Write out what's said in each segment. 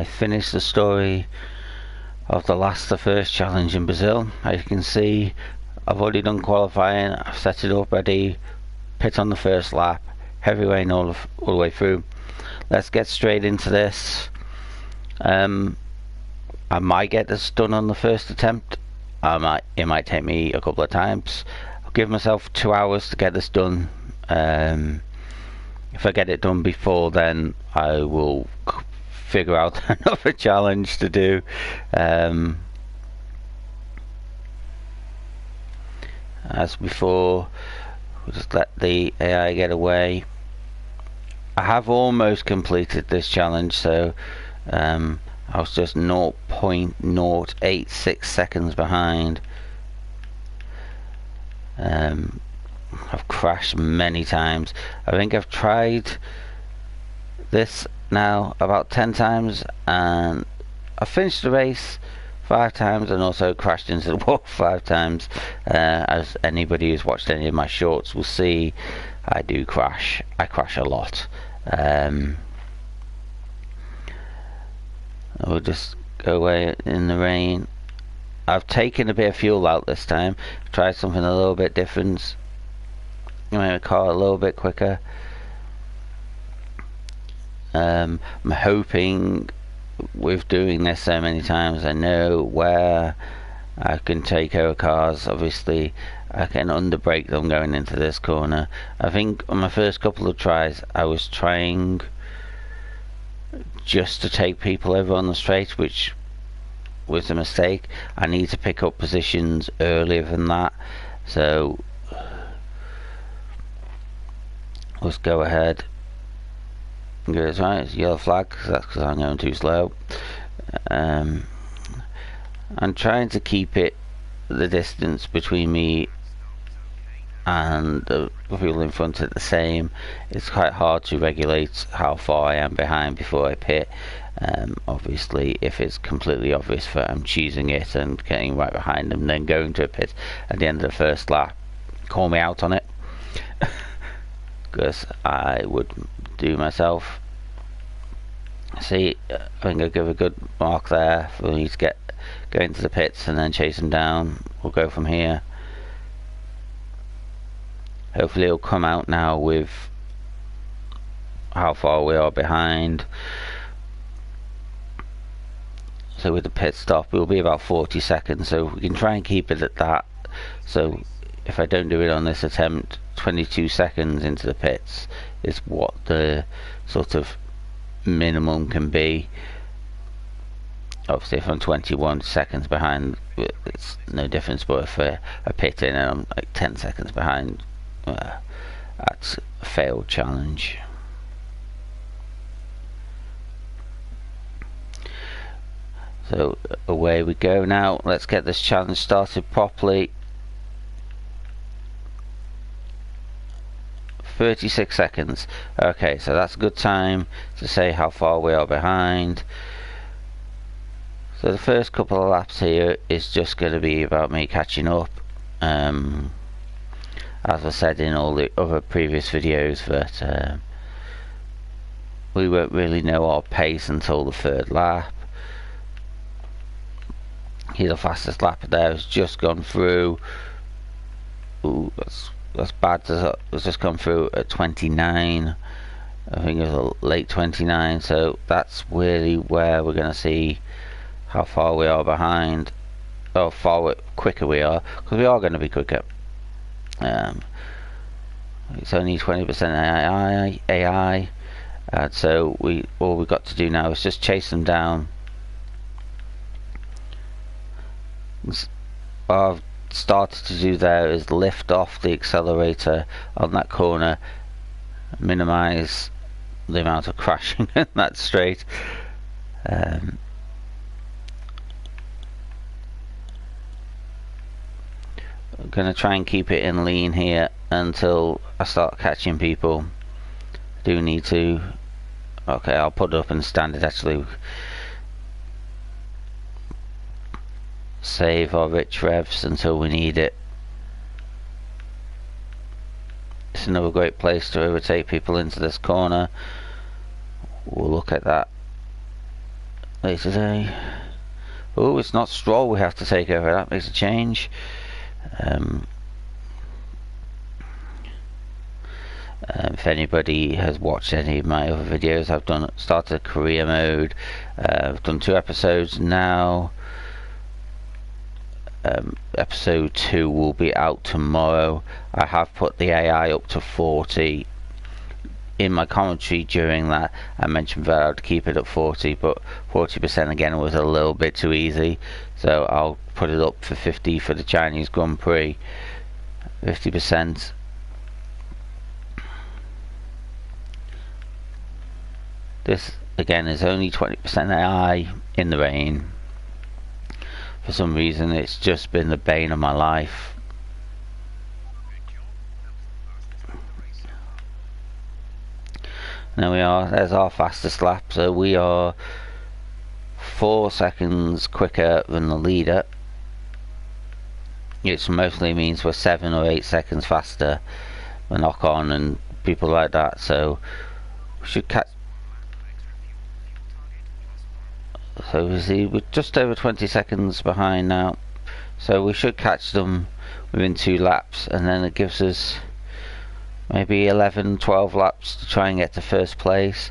I finished the story of the first challenge in Brazil. As you can see, I've already done qualifying, I've set it up ready, pit on the first lap, heavy rain all the way through. Let's get straight into this. I might get this done on the first attempt. It might take me a couple of times. I'll give myself 2 hours to get this done. If I get it done before then, I will figure out another challenge to do. As before, we'll just let the AI get away. I have almost completed this challenge, so I was just 0.086 seconds behind. I've crashed many times. I think I've tried this now about 10 times, and I finished the race 5 times and also crashed into the wall 5 times. As anybody who's watched any of my shorts will see, I do crash. I crash a lot. We'll just go away in the rain. I've taken a bit of fuel out this time. Tried something a little bit different. Make the car a little bit quicker. I'm hoping with doing this so many times, I know where I can take over cars. Obviously I can underbrake them going into this corner. I think on my first couple of tries I was trying just to take people over on the straight, which was a mistake. I need to pick up positions earlier than that, so let's go ahead. Goes right, it's yellow flag, that's because I'm going too slow. I'm trying to keep the distance between me and the people in front at the same. It's quite hard to regulate how far I am behind before I pit. Obviously if it's completely obvious that I'm choosing it and getting right behind them, then going to a pit at the end of the first lap, call me out on it. Because I would do myself. See, I think I'll give a good mark there for me to go into the pits and then chase him down. We'll go from here. Hopefully he'll come out now with how far we are behind. So with the pit stop we'll be about 40 seconds, so we can try and keep it at that. So if I don't do it on this attempt, 22 seconds into the pits is what the sort of minimum can be. Obviously if I'm 21 seconds behind, it's no difference, but if I pit in and I'm like 10 seconds behind, that's a failed challenge. So away we go now. Let's get this challenge started properly. 36 seconds. Okay, so that's a good time to say how far we are behind. So the first couple of laps here is just going to be about me catching up. As I said in all the other previous videos, that we won't really know our pace until the 3rd lap. Here the fastest lap there has just gone through. Ooh, that's bad. It's just come through at 29. I think it was a late 29, so that's really where we're going to see how far we are behind, or quicker we are, because we are going to be quicker. It's only 20% AI, and so all we've got to do now is just chase them down. What I've started to do there is lift off the accelerator on that corner, minimize the amount of crashing in that straight. I'm gonna try and keep it in lean here until I start catching people. I do need to. Okay, I'll put it up in standard actually. Save our rich revs until we need it. It's another great place to overtake people into this corner. We'll look at that later today. Oh, it's not Stroll we have to take over. That makes a change. If anybody has watched any of my other videos, I've started career mode. I've done 2 episodes now. Episode 2 will be out tomorrow. I have put the AI up to 40. In my commentary during that, I mentioned that I would keep it at 40, but 40% again was a little bit too easy, so I'll put it up for 50 for the Chinese Grand Prix. 50%. This again is only 20% AI in the rain. For some reason it's just been the bane of my life. There we are, there's our fastest lap, so we are 4 seconds quicker than the leader. It mostly means we're 7 or 8 seconds faster than Ocon and people like that, so we should catch. So we see we're just over 20 seconds behind now, so we should catch them within 2 laps, and then it gives us maybe 11-12 laps to try and get to first place.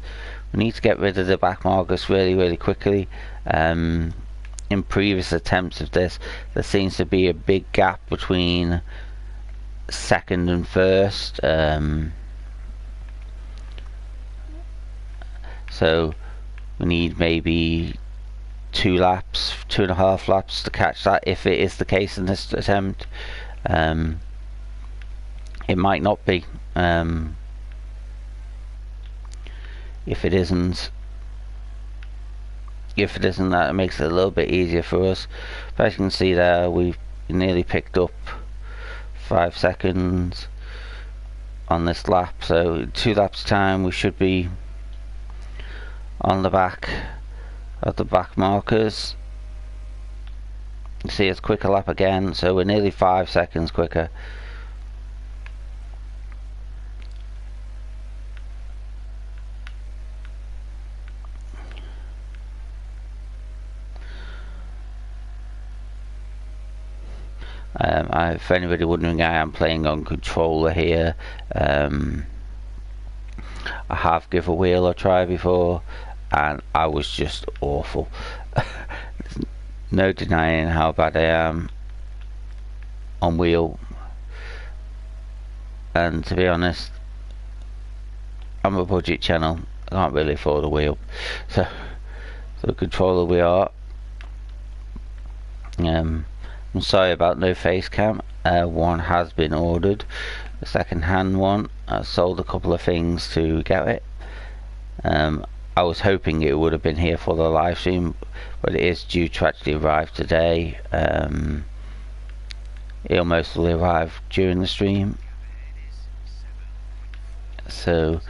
We need to get rid of the back markers really quickly. In previous attempts of this, there seems to be a big gap between second and first, so we need maybe 2 laps, 2.5 laps to catch that, if it is the case in this attempt. It might not be. If it isn't, that makes it a little bit easier for us. But as you can see there, we've nearly picked up 5 seconds on this lap, so 2 laps time we should be on the back of the back markers. You see it's quicker lap again, so we're nearly 5 seconds quicker. For anybody wondering, I am playing on controller here. I have given a wheel a try before and I was just awful. There's no denying how bad I am on wheel, and to be honest, I'm a budget channel, I can't really afford a wheel, so controller we are. I'm sorry about no face cam. One has been ordered, a second hand one. I sold a couple of things to get it. I was hoping it would have been here for the live stream, but it is due to actually arrive today. It'll mostly arrive during the stream, so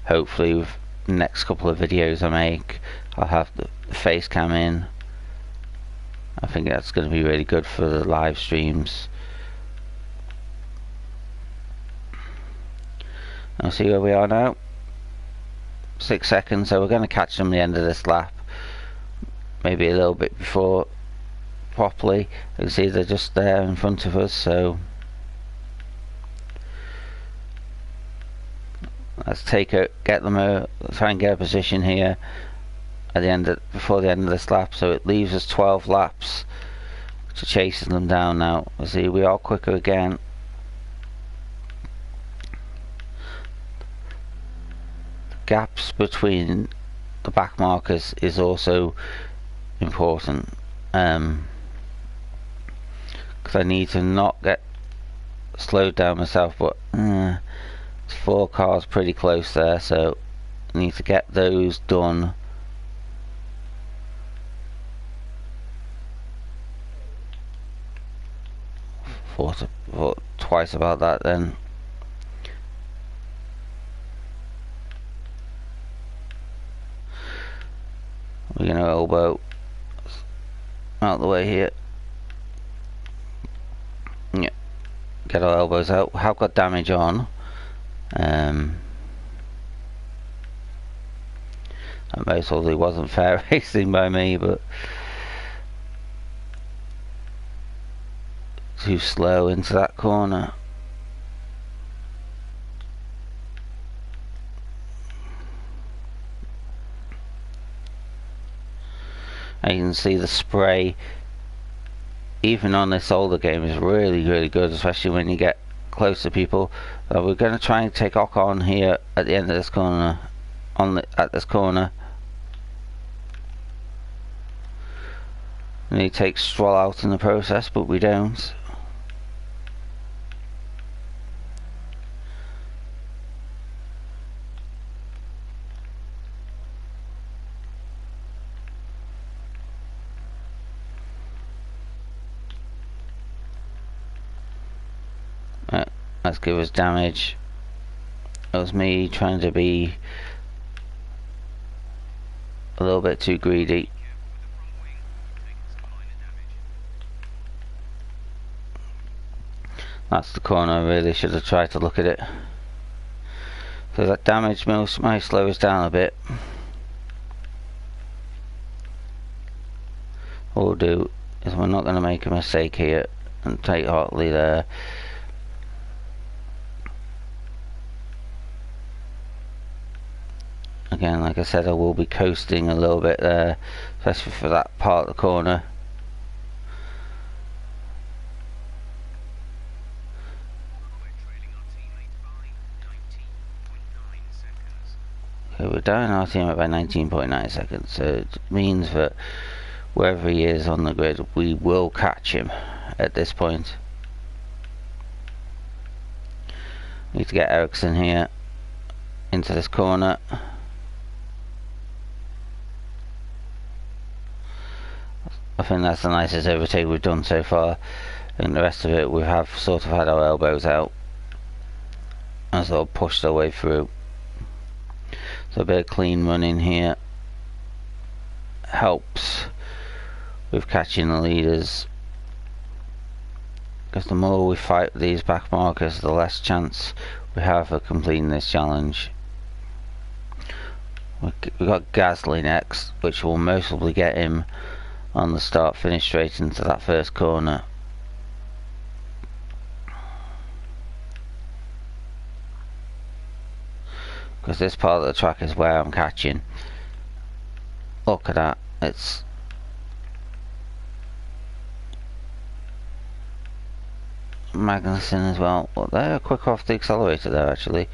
hopefully with the next couple of videos I make, I'll have the face cam in. I think that's going to be really good for the live streams. I'll see where we are now. 6 seconds, so we're going to catch them at the end of this lap, maybe a little bit before properly. You can see they're just there in front of us, so let's get them try and get a position here at the end before the end of this lap, so it leaves us 12 laps to chasing them down now. You see we are quicker again. Gaps between the back markers is also important, because I need to not get slowed down myself, but 4 cars pretty close there, so I need to get those done. Thought twice about that then. We're going to elbow out the way here. Yeah, get our elbows out. We have got damage on. At most, although it wasn't fair racing by me, but too slow into that corner. And you can see the spray, even on this older game, is really, really good, especially when you get close to people. We're going to try and take Ocon here at the end of this corner, at this corner. And he takes Stroll out in the process, but we don't. Let's give us damage. It was me trying to be a little bit too greedy. That's the corner. I really should have tried to look at it. So that damage might slow us down a bit. What we'll do is we're not going to make a mistake here and take Hartley there. Again, like I said, I will be coasting a little bit there, especially for that part of the corner. Okay, we're down our teammate by 19.9 seconds, so it means that wherever he is on the grid, we will catch him at this point. Need to get Ericsson here into this corner. I think that's the nicest overtake we've done so far, and the rest of it we have sort of had our elbows out and sort of pushed our way through. So a bit of clean running here helps with catching the leaders, because the more we fight these back markers, the less chance we have of completing this challenge. We've got Gasly next, which will most probably get him on the start finish straight into that first corner. Because this part of the track is where I'm catching. Look at that, it's Magnussen as well. Well, they're quick off the accelerator there actually.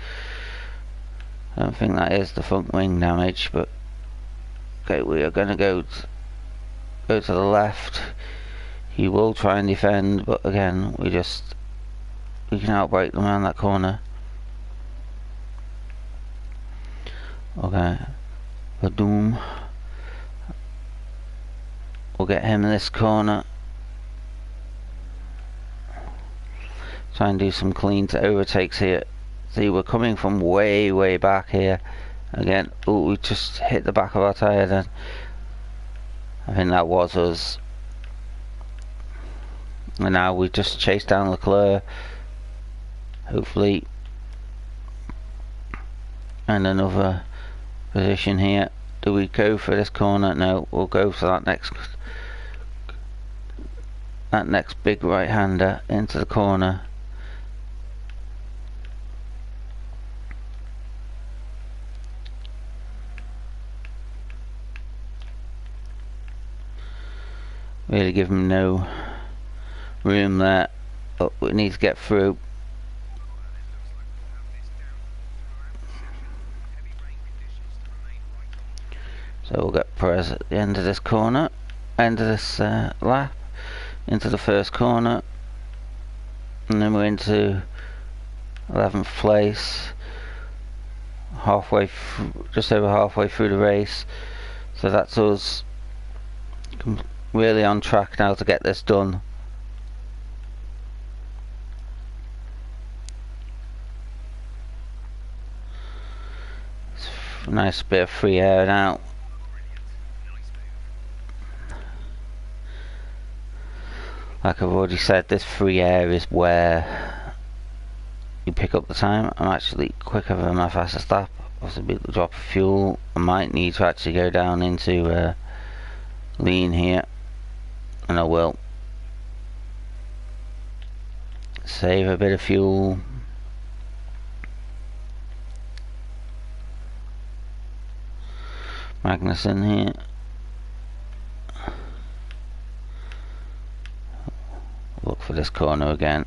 I don't think that is the front wing damage, but okay, we are going to go to the left. He will try and defend, but again, we can outbrake them around that corner. Okay, the Doom. We'll get him in this corner. Try and do some clean to overtakes here. See, we're coming from way back here. Again, oh, we just hit the back of our tyre then. I think that was us. And now we just chase down Leclerc. Hopefully. And another position here. Do we go for this corner? No, we'll go for that next big right hander into the corner. Really give him no room there, but we need to get through. So we'll get Perez at the end of this corner, end of this lap, into the first corner, and then we're into 11th place, just over halfway through the race. So that's us really on track now to get this done. Nice bit of free air now. Like I've already said, this free air is where you pick up the time. I'm actually quicker than my fastest lap possibly the drop of fuel. I might need to actually go down into lean here, and I will save a bit of fuel. Magnuson here. Look for this corner again.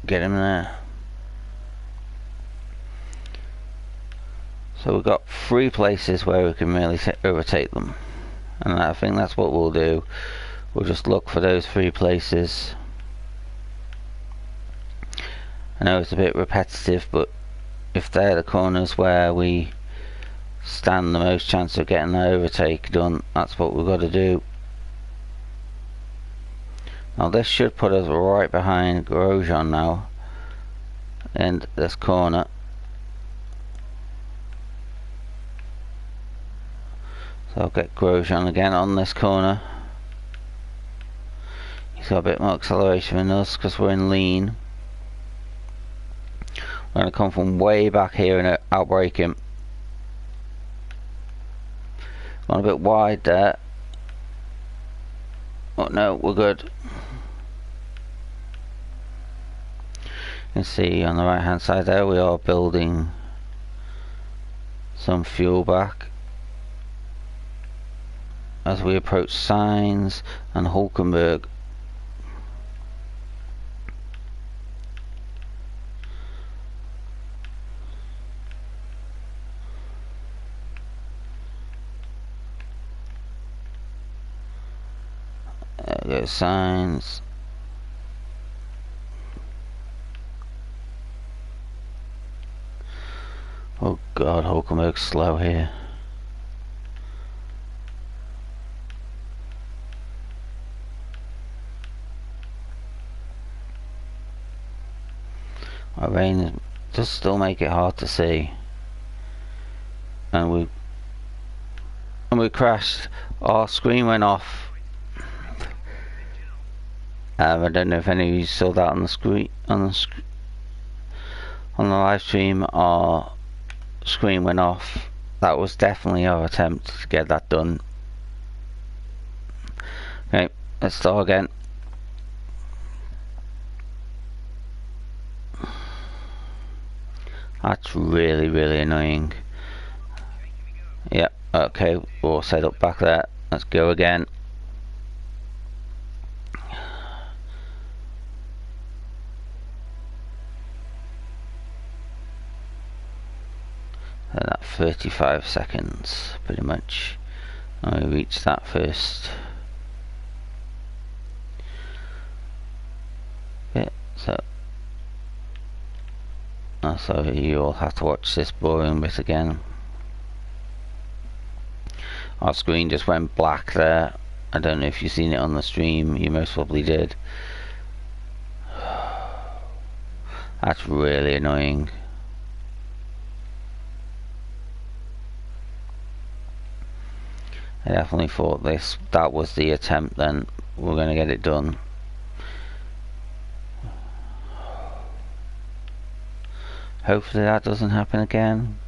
Get him there. So we've got 3 places where we can really overtake them, and I think that's what we'll do. We'll just look for those 3 places. I know it's a bit repetitive, but if they're the corners where we stand the most chance of getting the overtake done, that's what we've got to do. Now this should put us right behind Grosjean now, and this corner. So I'll get Grosjean again on this corner. He's got a bit more acceleration than us because we're in lean. We're going to come from way back here and outbrake him. Gone a bit wide there. Oh no, we're good. You can see on the right hand side there we are building some fuel back as we approach Sainz and Hulkenberg. There goes Sainz. Oh god, Hulkenberg's slow here. Our rain does still make it hard to see, and we crashed. Our screen went off. I don't know if any of you saw that on the screen on the live stream. Our screen went off. That was definitely our attempt to get that done. Okay, let's start again. That's really annoying. Yep, okay, we're all set up back there. Let's go again. That 35 seconds, pretty much. I reached that first bit, so you all have to watch this boring bit again. Our screen just went black there. I don't know if you've seen it on the stream. You most probably did. That's really annoying. I definitely thought that was the attempt, then we're going to get it done. Hopefully that doesn't happen again.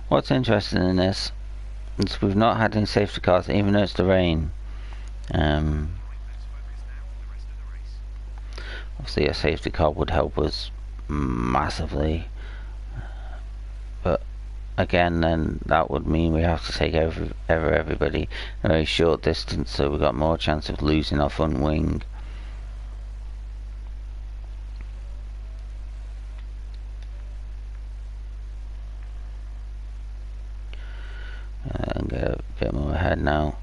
What's interesting in this is we've not had any safety cars, even though it's the rain. Obviously a safety car would help us massively, but again, then that would mean we have to take over everybody a very short distance, so we've got more chance of losing our front wing. And get a bit more ahead now.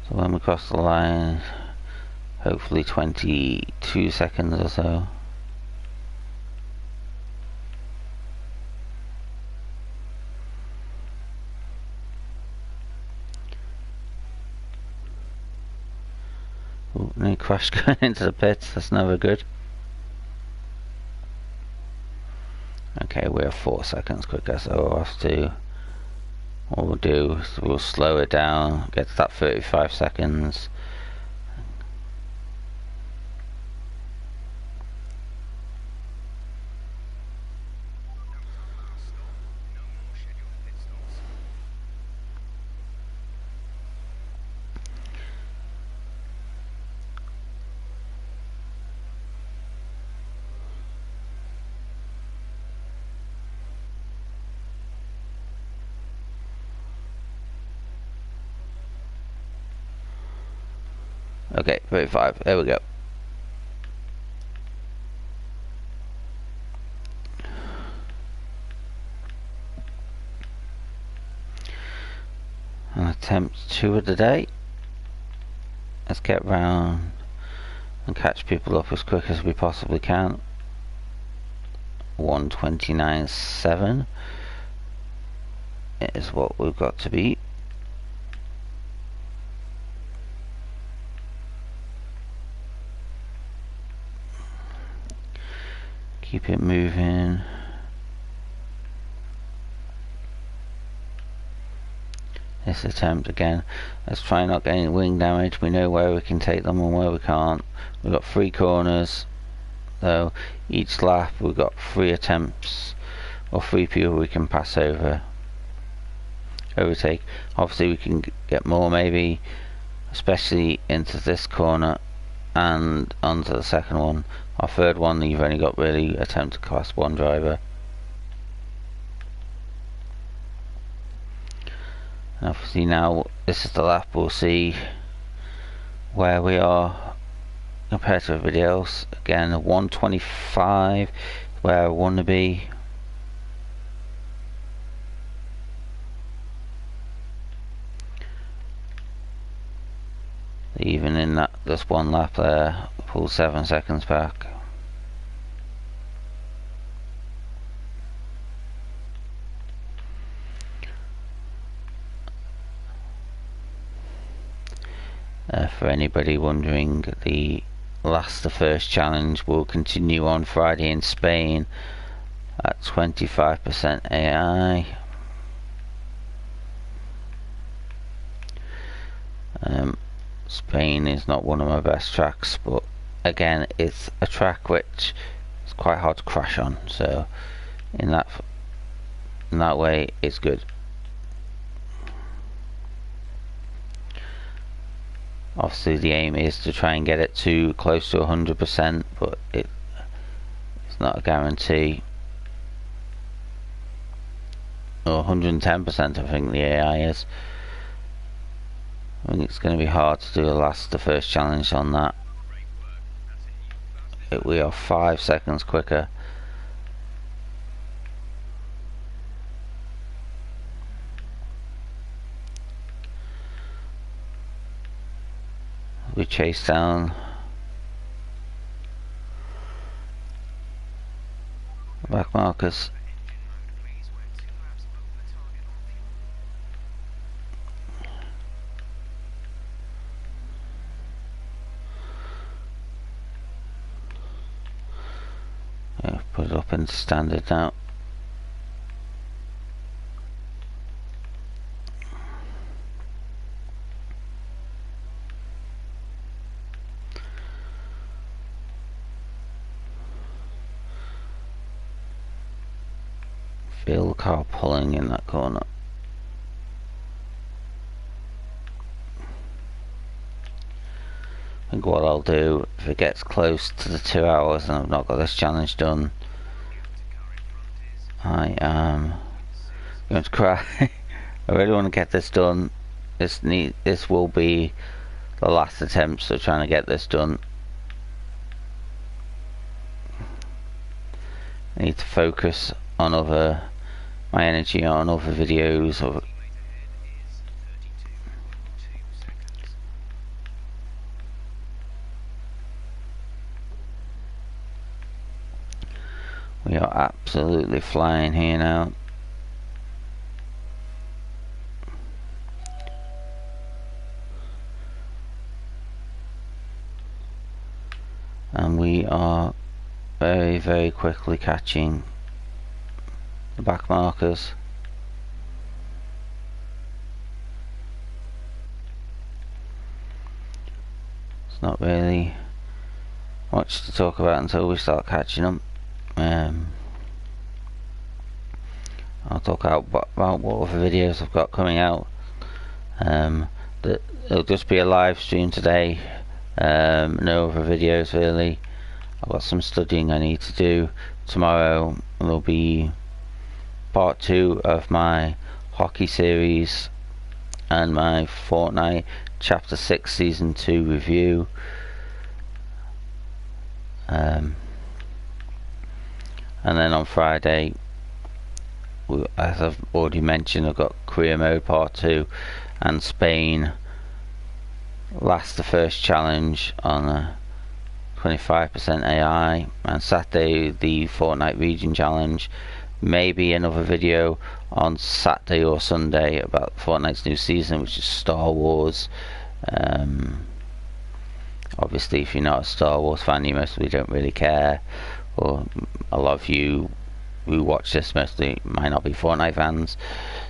So when we cross the line, hopefully 22 seconds or so. Ooh, no crash going into the pits, that's never good. Okay, we're 4 seconds quicker, so we'll have to, what we'll do is we'll slow it down, get to that 35 seconds. Okay, 35, there we go. And attempt 2 of the day. Let's get round and catch people up as quick as we possibly can. 129.7 is what we've got to beat. Keep it moving. This attempt again. Let's try not getting wing damage. We know where we can take them and where we can't. We've got 3 corners. So each lap we've got 3 attempts or 3 people we can pass over. Overtake. Obviously we can get more maybe, especially into this corner and onto the second one. Our third one you've only got really attempt to class 1 driver. And obviously now this is the lap, we'll see where we are compared to everybody else. Again 125 where I want to be. Even in that this one lap there, pull 7 seconds back. For anybody wondering, the last the first challenge will continue on Friday in Spain at 25% AI. Spain is not one of my best tracks, but again it's a track which is quite hard to crash on, so in that way it's good. Obviously the aim is to try and get it to close to 100%, but it's not a guarantee. Or 110% I think the AI is. I think it's going to be hard to do the first challenge on that. We are 5 seconds quicker. We chase down the back markers. Yeah, put it up into standard now. Feel the car pulling in that corner. I think what I'll do, if it gets close to the 2 hours and I've not got this challenge done, I am going to cry. I really want to get this done. This will be the last attempt of trying to get this done. I need to focus on my energy on other videos. We are absolutely flying here now. and we are very, very quickly catching the back markers. It's not really much to talk about until we start catching them. I'll talk about what other videos I've got coming out. It'll just be a live stream today. No other videos really. I've got some studying I need to do. Tomorrow there'll be part 2 of my hockey series and my Fortnite chapter 6 season 2 review. And then on Friday, as I've already mentioned, I've got career mode part 2 and Spain last the first challenge on a 25% AI, and Saturday the Fortnite region challenge. Maybe another video on Saturday or Sunday about Fortnite's new season, which is Star Wars. Obviously if you're not a Star Wars fan, you mostly don't really care, or a lot of you who watch this mostly might not be Fortnite fans,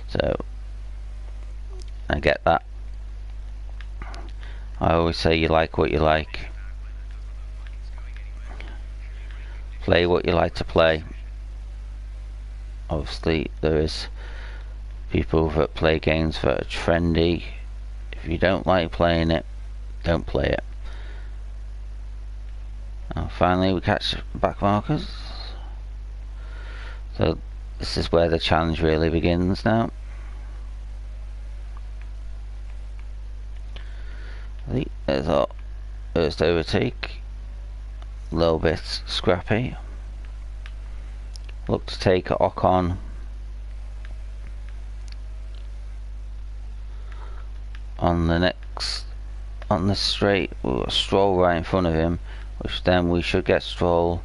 so I get that. I always say you like what you like, play what you like to play. Obviously there is people that play games that are trendy. If you don't like playing it, don't play it. Now finally we catch back markers, so this is where the challenge really begins now. There's our first overtake, a little bit scrappy. Look to take Ocon on the straight. We've got Stroll right in front of him, which then we should get Stroll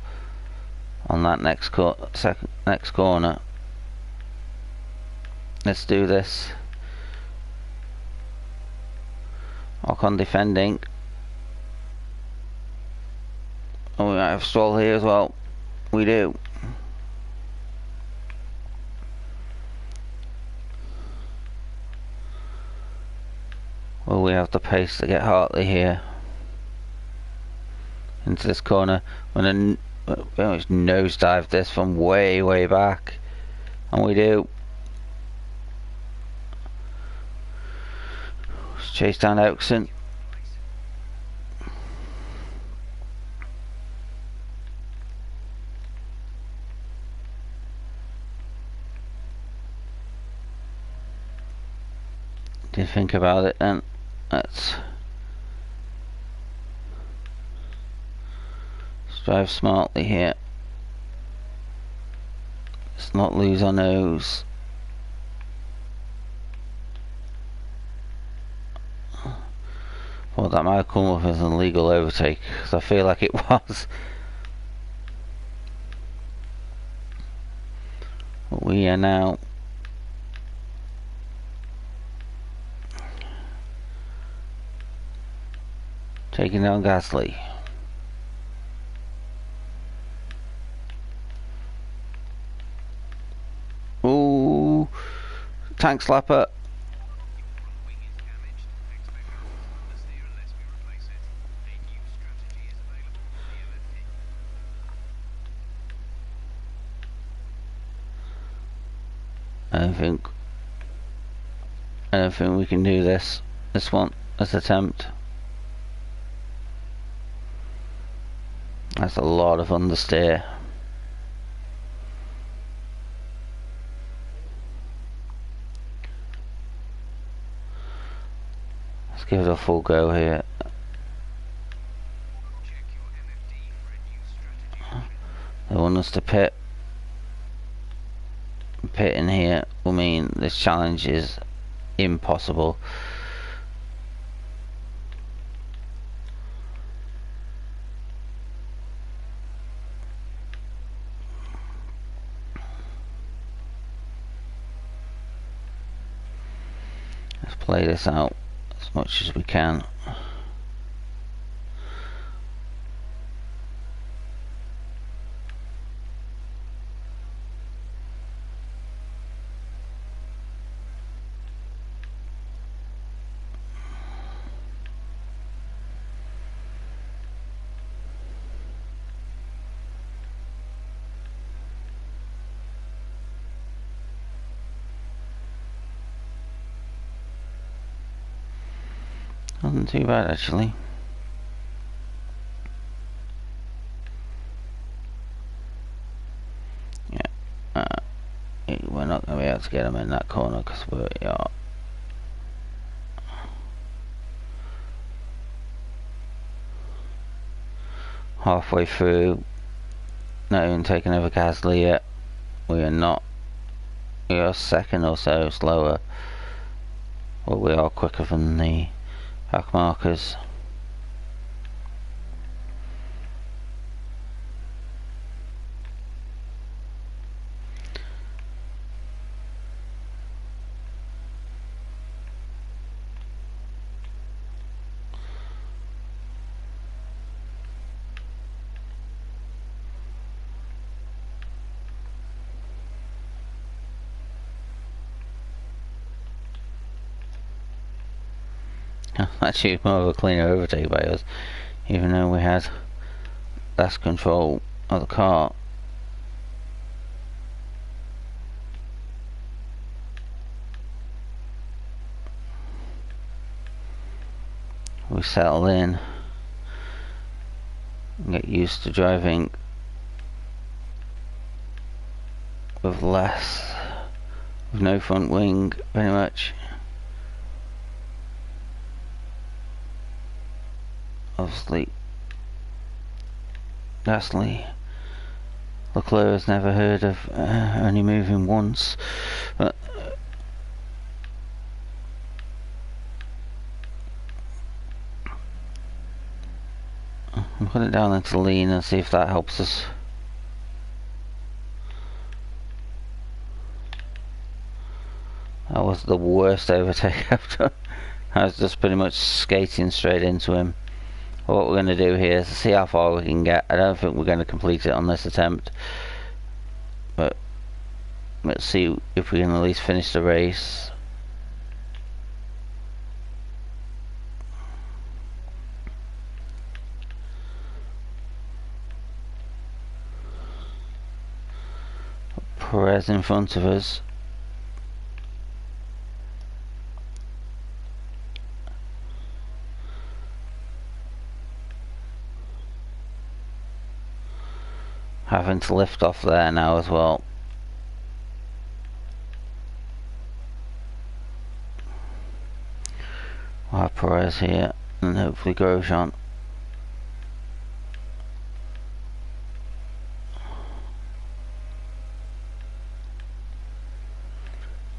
on that next corner. Let's do this. Ocon defending. Oh, we might have Stroll here as well. We do. Well, we have the pace to get Hartley here into this corner. When very much nosedive this from way back, and we do. Let's chase down Ericsson. Did you think about it then? Let's drive smartly here. Let's not lose our nose. Well, that might have come up as an illegal overtake, because I feel like it was. But we are now taking down Gasly. Ooh, tank slapper. I don't think we can do this attempt. That's a lot of understeer. Let's give it a full go here. They want us to pit. Pitting here will mean this challenge is impossible. Let's play this out as much as we can. Nothing too bad actually. Yeah, we're not going to be able to get them in that corner because we are halfway through. Not even taking over Castle yet. We are not. We are a second or so slower. Well, we are quicker than the back markers. Actually, more of a cleaner overtake by us, even though we had less control of the car. We settle in and get used to driving with no front wing, pretty much. Obviously, Gasly, Leclerc has never heard of only moving once, but I'll put it down into lean and see if that helps us. That was the worst overtake I've done. I was just pretty much skating straight into him. What we're going to do here is see how far we can get. I don't think we're going to complete it on this attempt, but let's see if we can at least finish the race. Perez in front of us. Having to lift off there now as well. We'll have Perez here and hopefully Grosjean.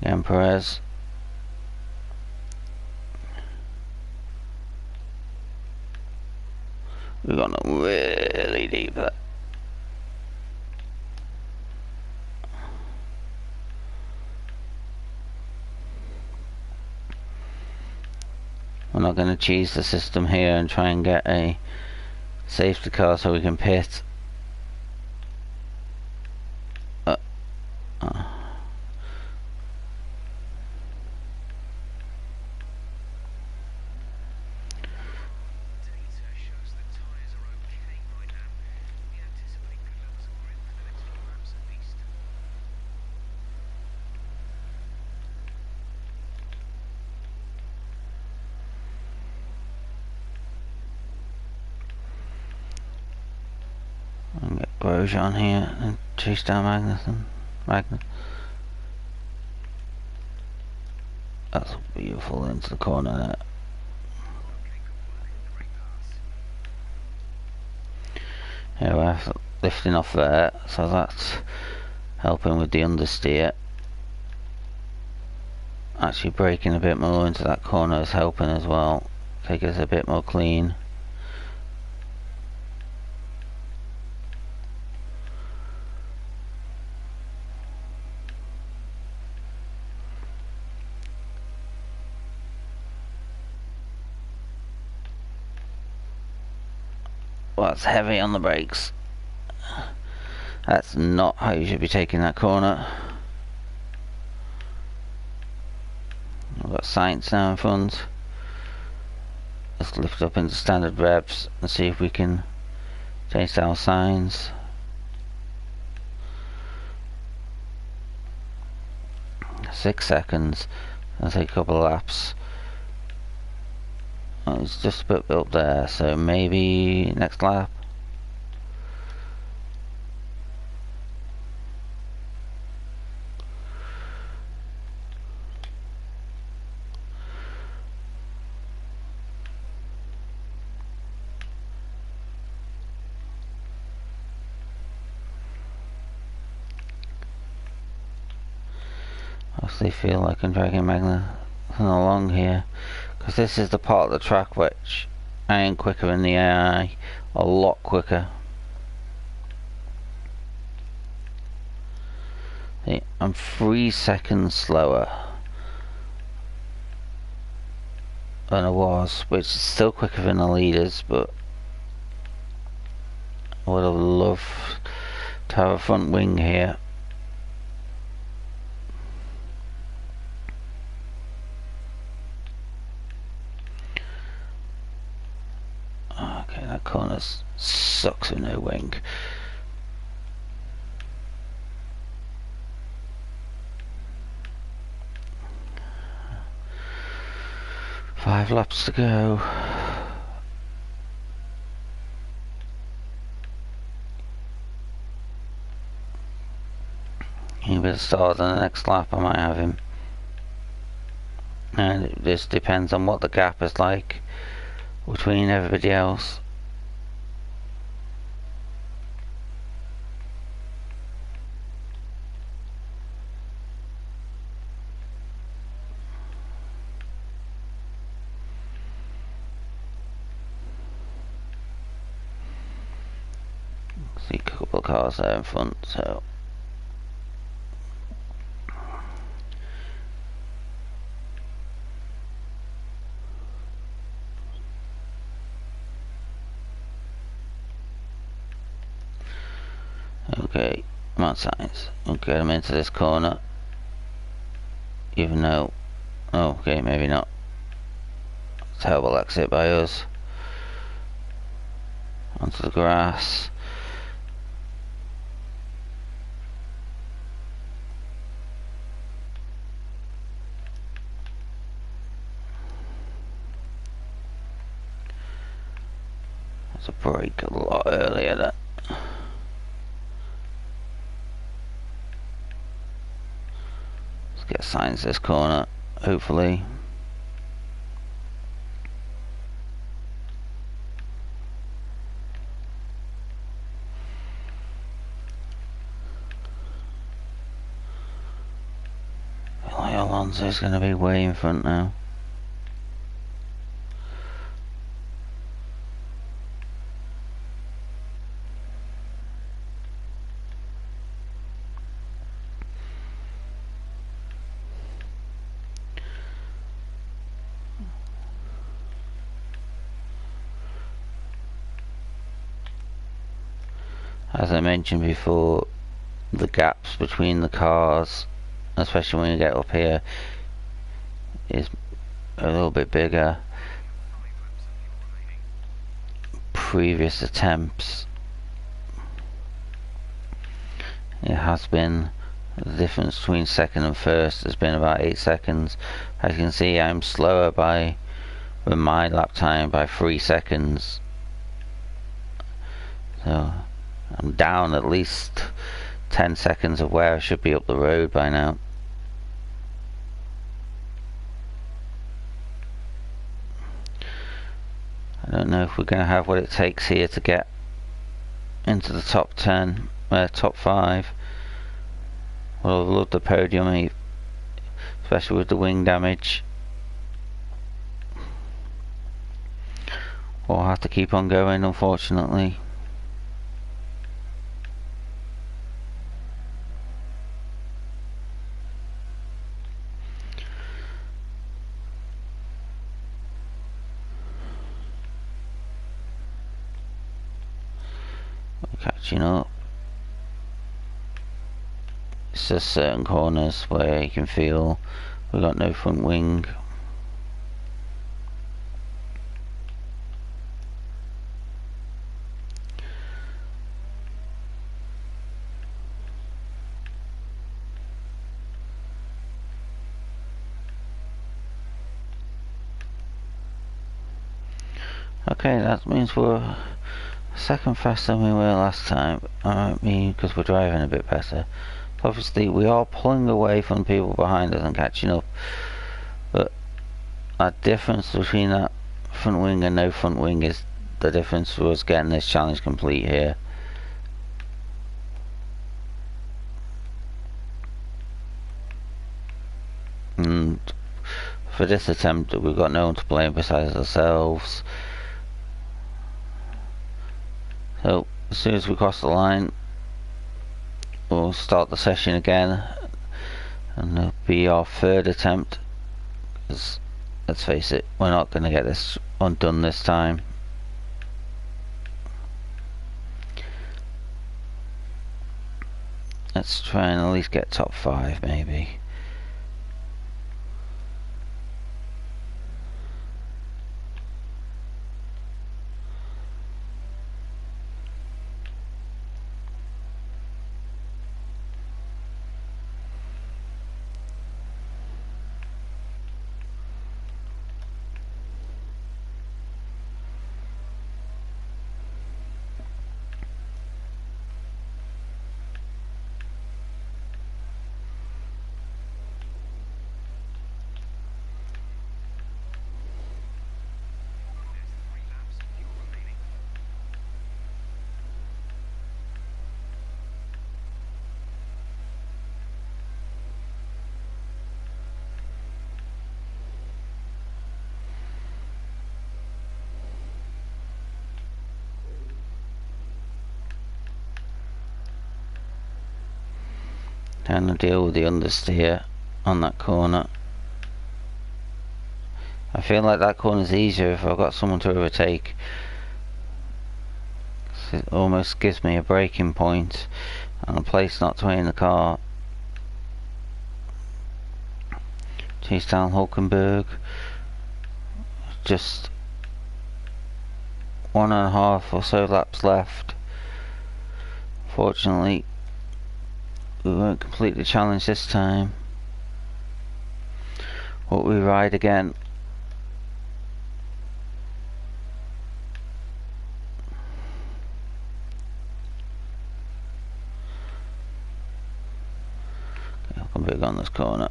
Again, Perez. We've gone really deep there. We're not going to cheese the system here and try and get a safety car so we can pit. And get Grosjean here and chase down Magnus. That's beautiful into the corner there. Here we're lifting off there, so that's helping with the understeer. Actually braking a bit more into that corner is helping as well. Take us a bit more clean. Well, that's heavy on the brakes. That's not how you should be taking that corner. We've got Sainz now in front. Let's lift up into standard revs and see if we can chase down Sainz. .6 seconds. I'll take a couple of laps. Oh, it's just a bit up there, so maybe next lap. I actually feel like I'm dragging Magna along here, because this is the part of the track which I am quicker than the AI, a lot quicker. See, I'm 3 seconds slower than I was, which is still quicker than the leaders, but I would have loved to have a front wing here. Okay, that corner sucks with no wing. Five laps to go. He better start on the next lap, I might have him. And this depends on what the gap is like between everybody else. See a couple of cars there in front, so okay, I'm on signs. Okay, I'm into this corner. Even though, oh, okay, maybe not. Terrible exit by us. Onto the grass. There's a break a lot earlier there. Let's get signs this corner, hopefully. Alonso's going to be way in front now. As I mentioned before, the gaps between the cars, especially when you get up here, is a little bit bigger. Previous attempts, it has been, the difference between second and first has been about 8 seconds. As you can see, I'm slower by, with my lap time, by 3 seconds. So I'm down at least 10 seconds of where I should be up the road by now. I don't know if we're going to have what it takes here to get into the top 10, top 5. Well, I've loved the podium, especially with the wing damage. We'll have to keep on going, unfortunately. Catching up. It's just certain corners where you can feel we've got no front wing. Okay, that means we're a second faster than we were last time. I mean, because we're driving a bit better. Obviously, we are pulling away from people behind us and catching up. But that difference between that front wing and no front wing is the difference for us getting this challenge complete here. And for this attempt, we've got no one to blame besides ourselves. So as soon as we cross the line, we'll start the session again, and it'll be our third attempt. Because let's face it, we're not going to get this undone this time. Let's try and at least get top 5 maybe. Trying to deal with the understeer on that corner. I feel like that corner's easier if I've got someone to overtake. It almost gives me a braking point and a place not to aim the car. Chase down Hulkenberg. Just 1.5 or so laps left. Fortunately, we won't complete the challenge this time. But we ride again. I'll come big on this corner.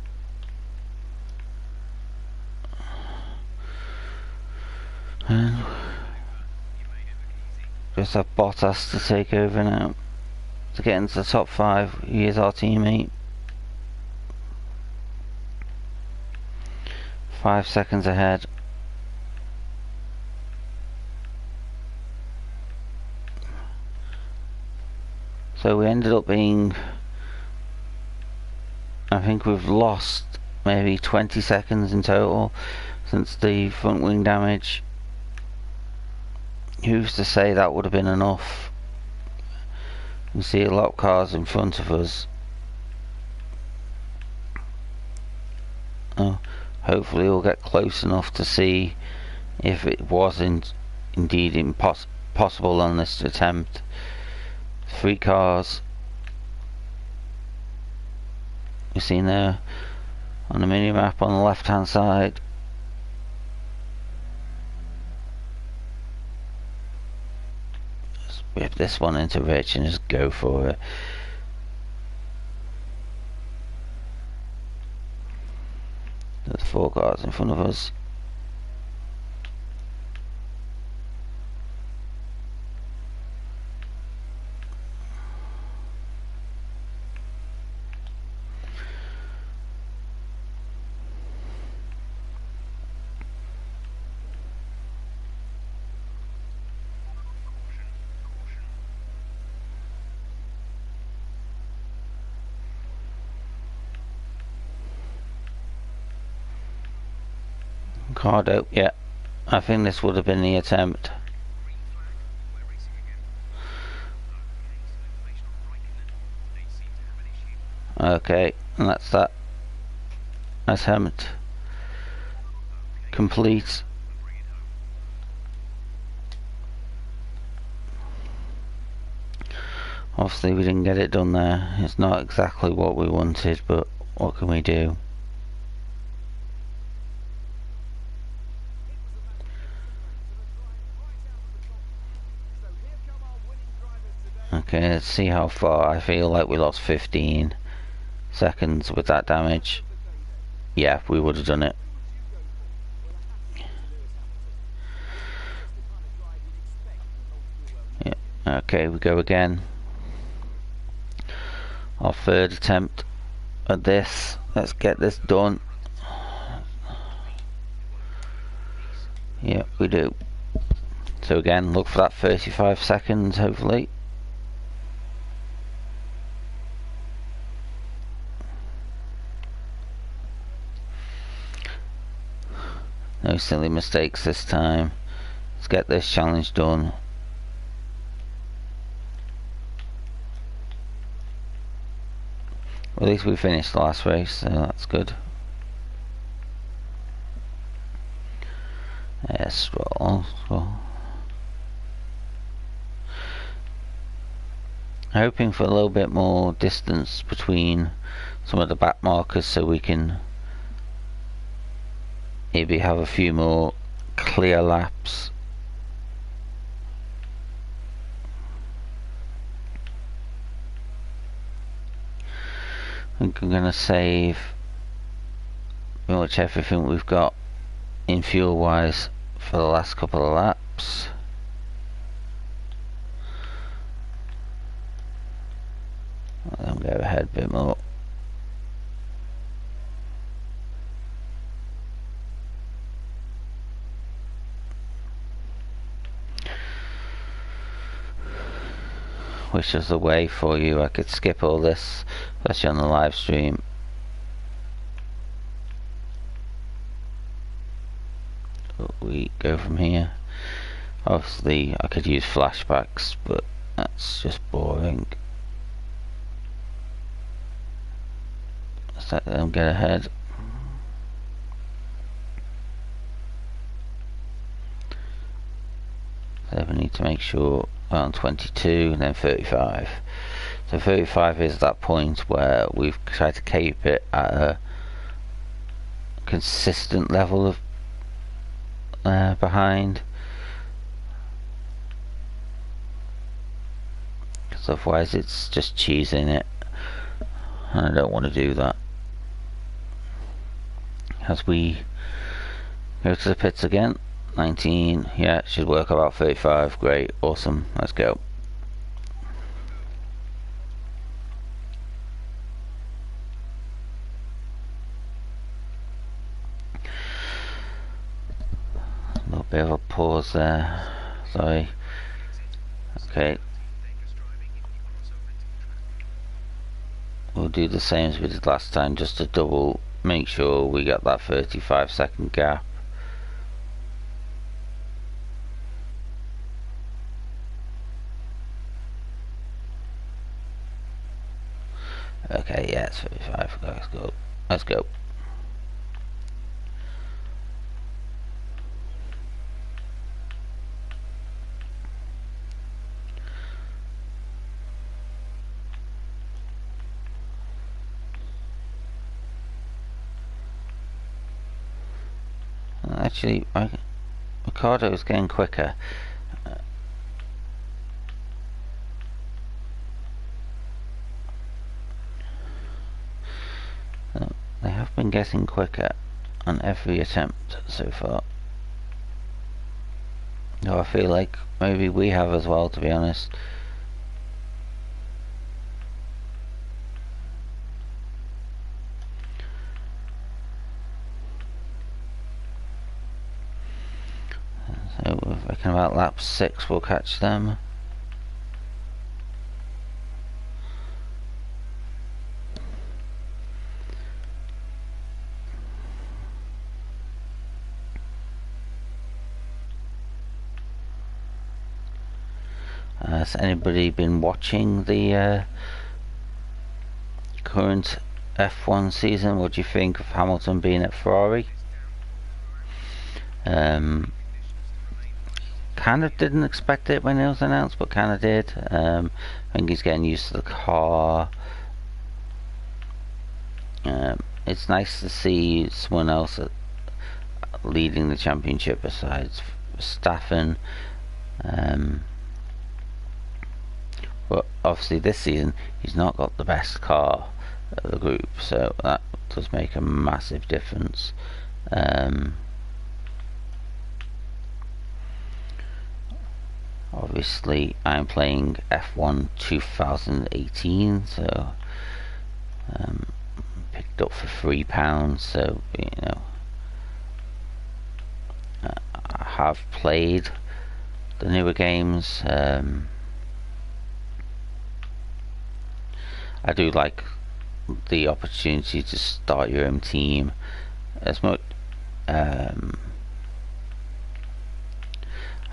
And just have Bottas to take over now to get into the top 5. He is our teammate. 5 seconds ahead. So we ended up being, I think we've lost maybe 20 seconds in total since the front wing damage. Who's to say that would have been enough? You can see a lot of cars in front of us. Oh, hopefully we'll get close enough to see if it wasn't indeed possible on this attempt. 3 cars. You've seen there on the mini map on the left hand side. Just whip this one into Rich and just go for it. There's 4 cars in front of us. Cardo, yeah. I think this would have been the attempt. Okay, and that's that attempt complete. Obviously we didn't get it done there. It's not exactly what we wanted, but what can we do? Okay, let's see how far. I feel like we lost 15 seconds with that damage. Yeah, we would have done it. Yeah. Okay, we go again. Our third attempt at this. Let's get this done. Yeah, we do. So again, look for that 35 seconds, hopefully. No silly mistakes this time. Let's get this challenge done. At least we finished the last race, so that's good. Yes, roll. Hoping for a little bit more distance between some of the back markers so we can maybe have a few more clear laps. I think I'm going to save pretty much everything we've got in fuel wise for the last couple of laps. I'll go ahead a bit more. Which is the way for you. I could skip all this, especially on the live stream. We go from here. Obviously I could use flashbacks, but that's just boring. Let's let them get ahead. So we need to make sure around 22 and then 35. So 35 is that point where we've tried to keep it at a consistent level of behind, because otherwise it's just cheesing it, and I don't want to do that. As we go to the pits again, 19, yeah, should work about 35, great, awesome, let's go. A little bit of a pause there, sorry. Okay. We'll do the same as we did last time, just to double make sure we got that 35-second gap. Okay, yeah, it's 35. Let's go. Let's go. Actually, Ricardo is getting quicker. They have been getting quicker on every attempt so far. Though I feel like maybe we have as well, to be honest. So I reckon about lap 6 we'll catch them. Has anybody been watching the current F1 season? What do you think of Hamilton being at Ferrari? Kind of didn't expect it when it was announced, but kind of did. I think he's getting used to the car. It's nice to see someone else leading the championship besides Verstappen. But obviously this season he's not got the best car of the group, so that does make a massive difference. Obviously I'm playing F1 2018, so picked up for £3, so you know, I have played the newer games. I do like the opportunity to start your own team as much. I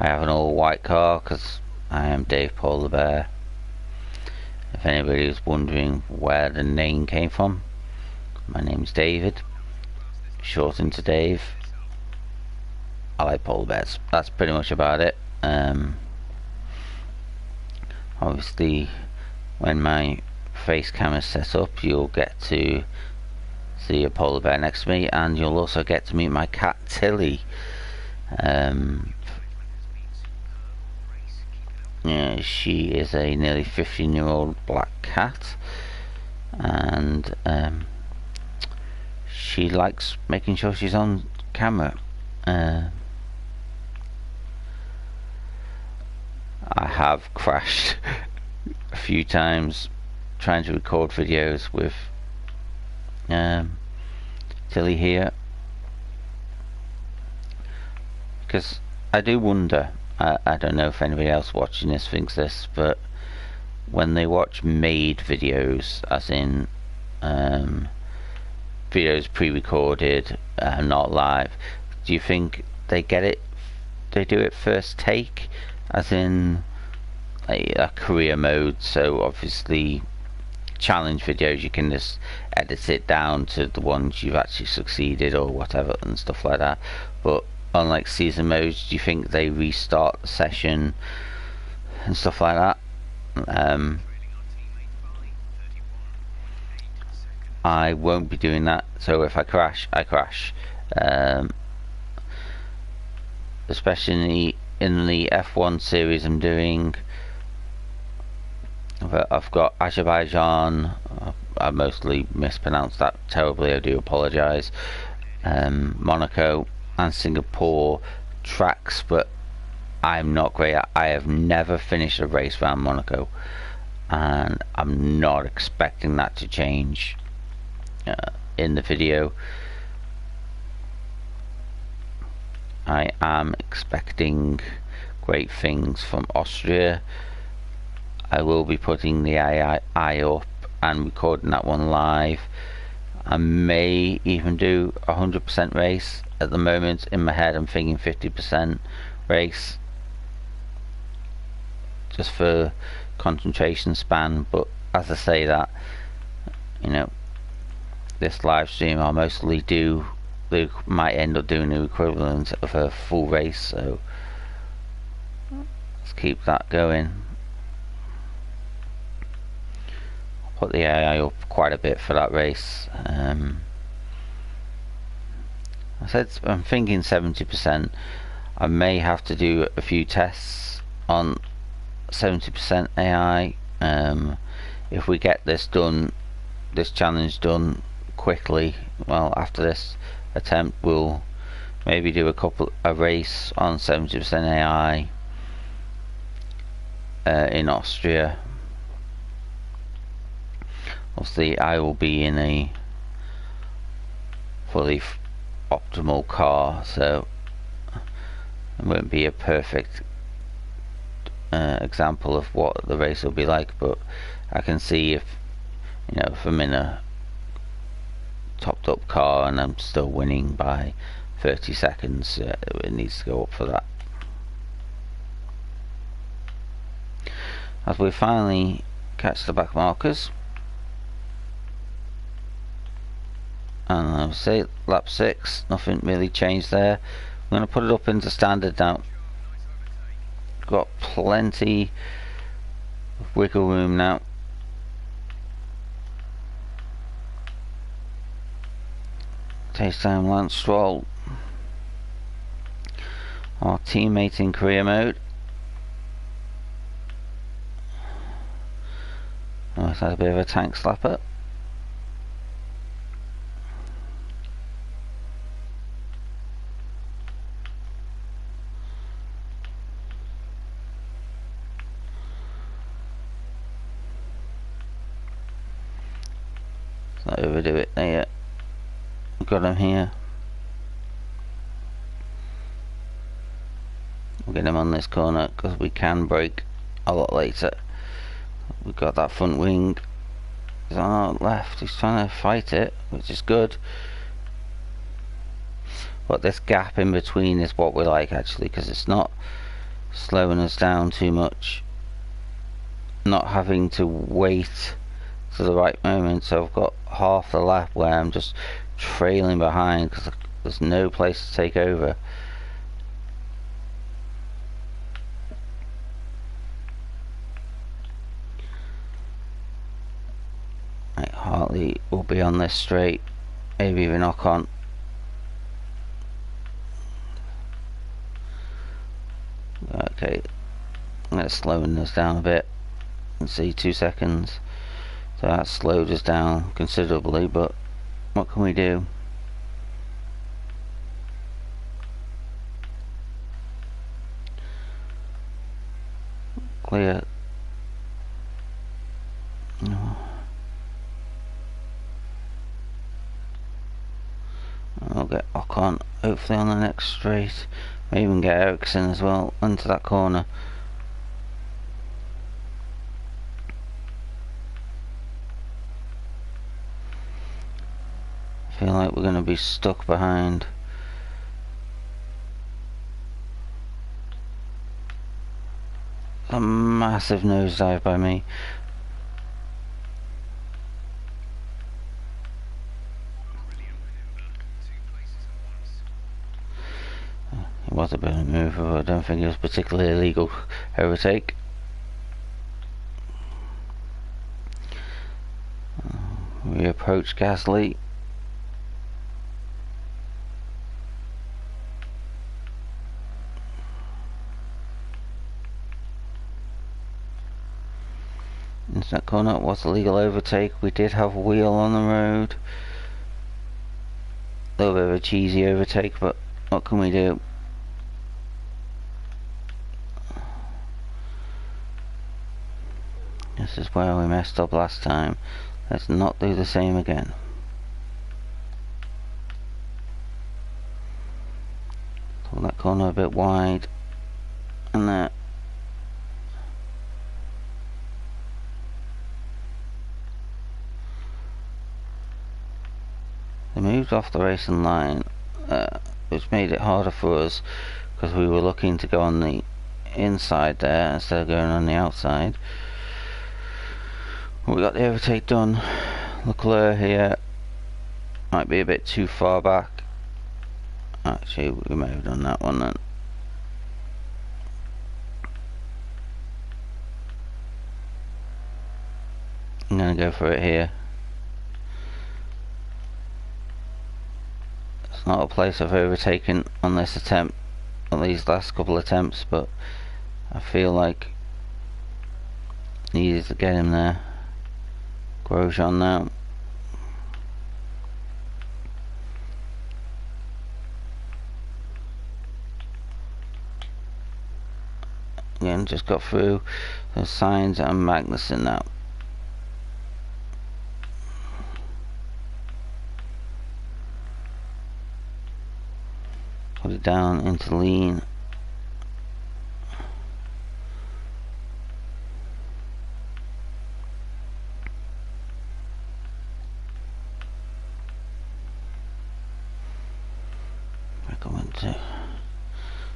have an all white car because I am Dave Polar Bear. If anybody is wondering where the name came from, my name's David, shortened to Dave. I like polar bears. That's pretty much about it. Obviously when my face camera is set up, you'll get to see a polar bear next to me, and you'll also get to meet my cat Tilly. Yeah, she is a nearly 15-year-old black cat, and she likes making sure she's on camera. I have crashed a few times trying to record videos with Tilly here, because I do wonder, I don't know if anybody else watching this thinks this, but when they watch made videos, as in videos pre-recorded, not live, do you think they get it, they do it first take, as in a career mode? So obviously challenge videos, you can just edit it down to the ones you've actually succeeded or whatever and stuff like that, but unlike season modes, do you think they restart the session and stuff like that? I won't be doing that, so if I crash, I crash. Especially in the F1 series I'm doing, I've got Azerbaijan, I mostly mispronounced that terribly, I do apologise, Monaco and Singapore tracks, but I'm not great at. I have never finished a race around Monaco, and I'm not expecting that to change in the video. I am expecting great things from Austria. I will be putting the AI up and recording that one live. I may even do 100% race. At the moment in my head I'm thinking 50% race, just for concentration span, but as I say that, you know, this live stream I'll mostly do, they might end up doing the equivalent of a full race, so let's keep that going. I'll put the AI up quite a bit for that race. I said I'm thinking 70%. I may have to do a few tests on 70% AI. If we get this done, this challenge done quickly, well, after this attempt we'll maybe do a race on 70% AI in Austria. Obviously I will be in a fully optimal car, so it won't be a perfect example of what the race will be like, but I can see if, you know, if I'm in a topped up car and I'm still winning by 30 seconds, it needs to go up for that. As we finally catch the back markers, and I'll say lap 6, nothing really changed there. I'm going to put it up into standard now. Got plenty of wiggle room now. Taste time Lance Stroll, our teammate in career mode. Almost had a bit of a tank slapper. Let's not overdo it there. We've got him here. We'll get him on this corner because we can break a lot later. We've got that front wing. He's on our left. He's trying to fight it, which is good. But this gap in between is what we like actually, because it's not slowing us down too much. Not having to wait to the right moment. So I've got half the lap where I'm just trailing behind because there's no place to take over. Right, Hartley will be on this straight, maybe even knock on. Okay, that's slowing us down a bit. Let's see, 2 seconds. So that slowed us down considerably, but what can we do? Clear. No. I'll get Ocon hopefully on the next straight. Maybe even get Ericsson as well into that corner. I feel like we're going to be stuck behind. A massive nosedive by me. It was a bit of a move, but I don't think it was particularly illegal overtake. We approach Gasly. Into that corner, what's a legal overtake? We did have a wheel on the road. A little bit of a cheesy overtake, but what can we do? This is where we messed up last time. Let's not do the same again. Pull that corner a bit wide. And there. They moved off the racing line, which made it harder for us because we were looking to go on the inside there instead of going on the outside. We got the overtake done. Leclerc here might be a bit too far back. Actually, we may have done that one then. I'm gonna go for it here. It's not a place I've overtaken on this attempt, on these last couple attempts, but I feel like needed to get him there. Grosjean now. Again, just got through the Sainz and Magnussen now. Put it down into lean. Recommend to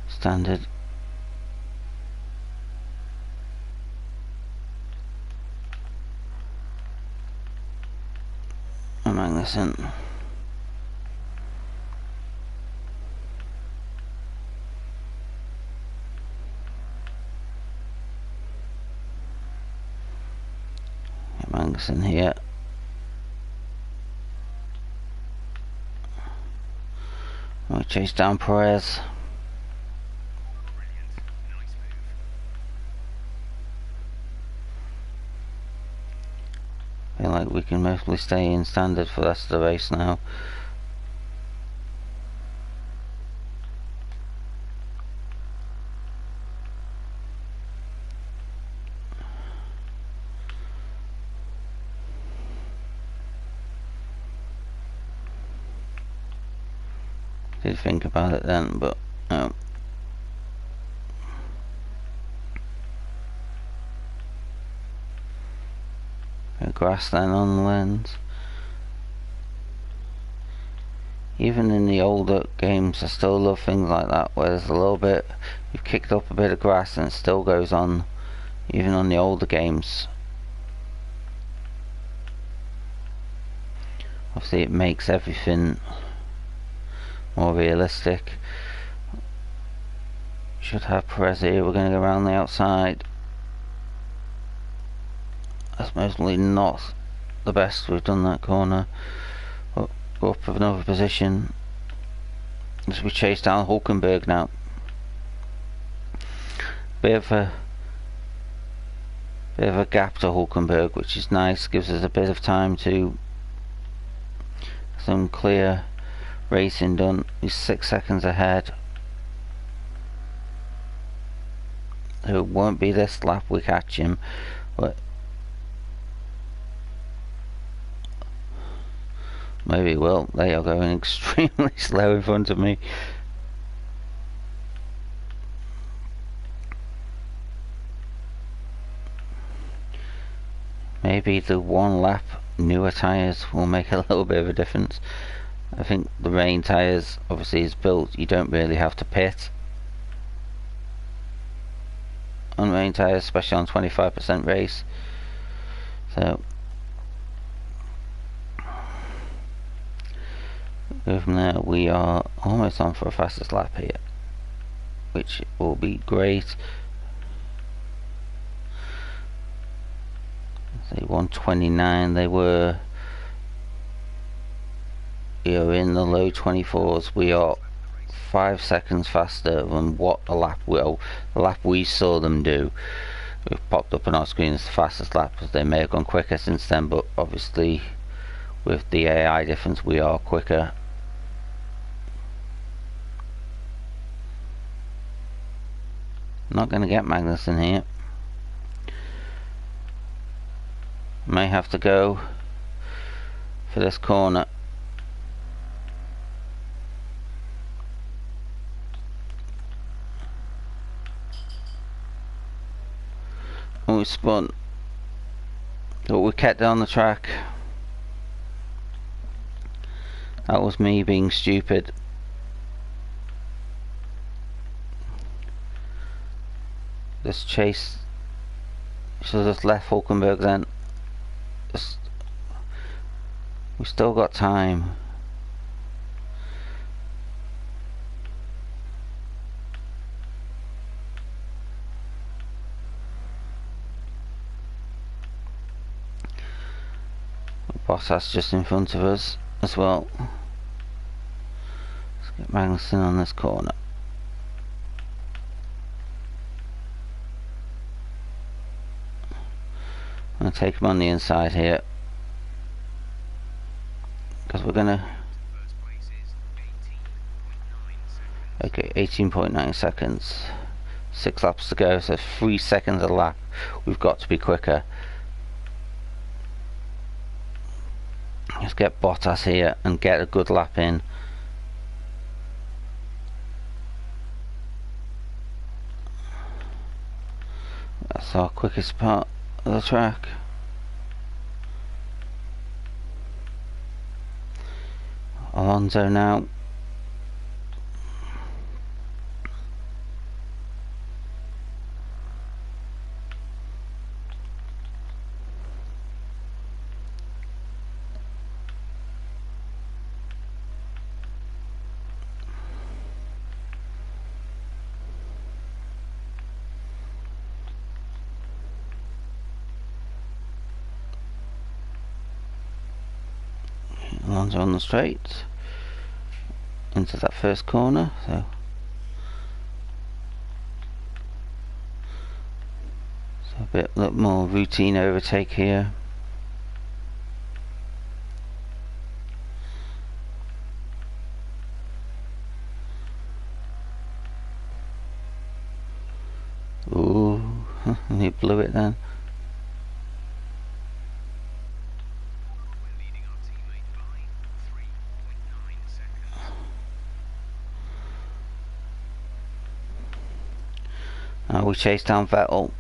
standard. And Magnussen. Magnussen here. We chase down Perez. feel like we can mostly stay in standard for the rest of the race now. Did think about it then, but no. Grass then on the lens. Even in the older games I still love things like that, where there's a little bit, you've kicked up a bit of grass and it still goes on, even on the older games. Obviously it makes everything more realistic. Should have Perez here. We're going to go around the outside. That's mostly not the best. We've done that corner. But go up of another position as we chase down Hulkenberg now. Bit of a gap to Hulkenberg, which is nice. Gives us a bit of time to some clear racing done. He's 6 seconds ahead. It won't be this lap we catch him, but maybe it will. They are going extremely slow in front of me. Maybe the one lap newer tyres will make a little bit of a difference. I think the rain tyres obviously is built, you don't really have to pit on rain tyres, especially on 25% race. So go from there. We are almost on for a fastest lap here, which will be great. Say 129. They were in the low 24s. We are 5 seconds faster than what the lap we saw them do. We've popped up on our screen as the fastest lap, because they may have gone quicker since then, but obviously with the AI difference we are quicker. Not going to get Magnussen here. May have to go for this corner. And we spun, but we kept down the track. That was me being stupid. This chase should have just left Hulkenberg then. We still got time. Bottas just in front of us as well. Let's get Magnussen on this corner. I'm going to take him on the inside here, because we're going to... Okay, 18.9 seconds. 6 laps to go, so 3 seconds a lap. We've got to be quicker. Let's get Bottas here and get a good lap in. That's our quickest part of the track. Alonso now. Alonso on the straight into that first corner, so a bit more routine overtake here. it then. We chase down Vettel.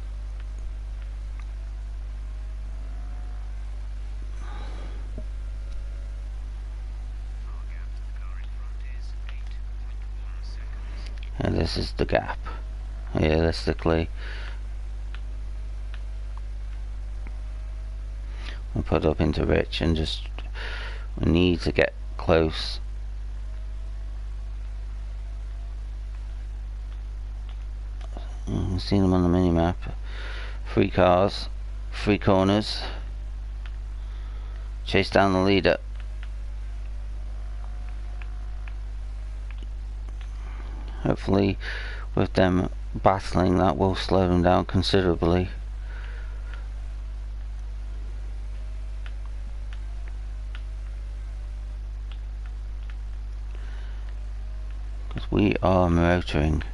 And this is the gap, realistically. We'll put up into Rich and just, we need to get close. You can see them on the mini-map. 3 cars, 3 corners. Chase down the leader. Hopefully with them battling, that will slow them down considerably. Because we are motoring.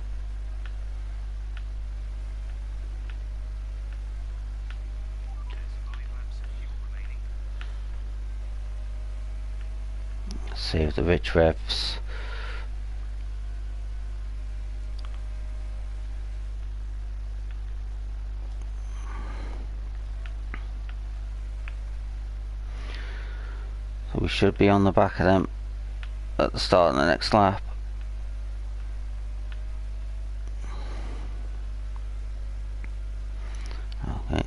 Save the rich revs. So we should be on the back of them at the start of the next lap. Okay.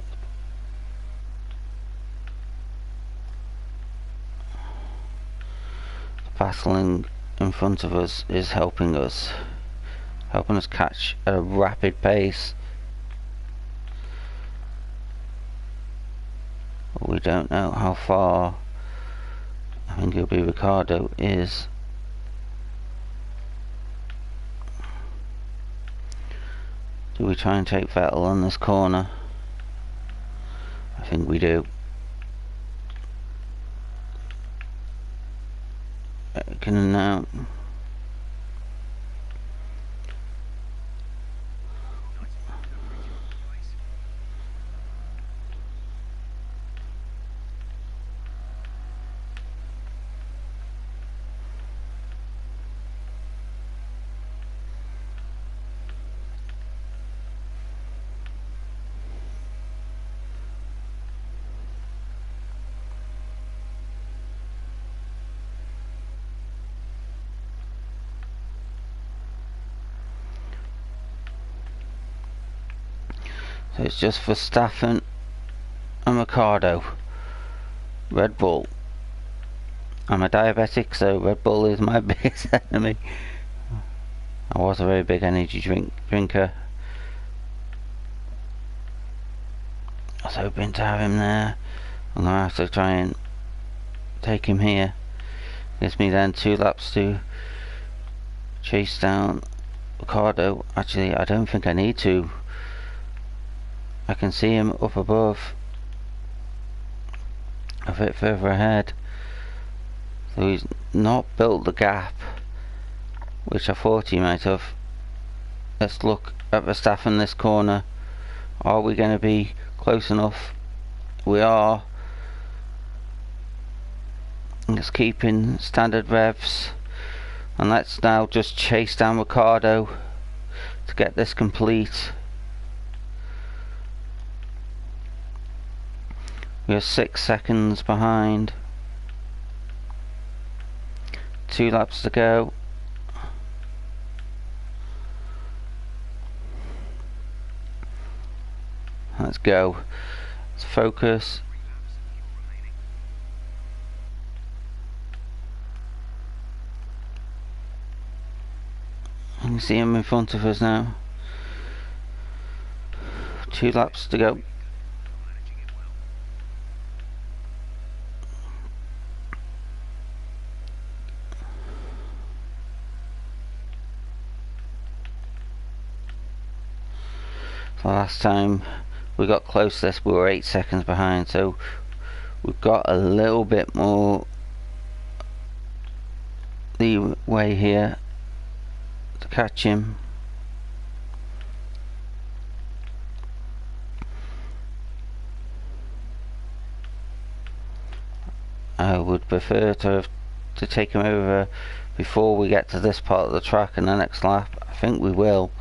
The battling in front of us is helping us catch at a rapid pace. But we don't know how far, I think it'll be Ricardo, is. Do we try and take Vettel on this corner? I think we do. Can now. So it's just Verstappen and Ricardo. Red Bull. I'm a diabetic, so Red Bull is my biggest enemy. I was a very big energy drinker. I was hoping to have him there. I'm gonna have to try and take him here. Gives me then 2 laps to chase down Ricardo. Actually, I don't think I need to. I can see him up above, a bit further ahead. So he's not built the gap, which I thought he might have. Let's look at Verstappen this corner. Are we going to be close enough? We are. Let's keep in standard revs, and let's now just chase down Ricardo to get this complete. We are 6 seconds behind. 2 laps to go. Let's go. Let's focus. You can see him in front of us now. 2 laps to go. The last time we got close to this, we were 8 seconds behind, so we've got a little bit more leeway here to catch him. would prefer to take him over before we get to this part of the track and the next lap. I think we will.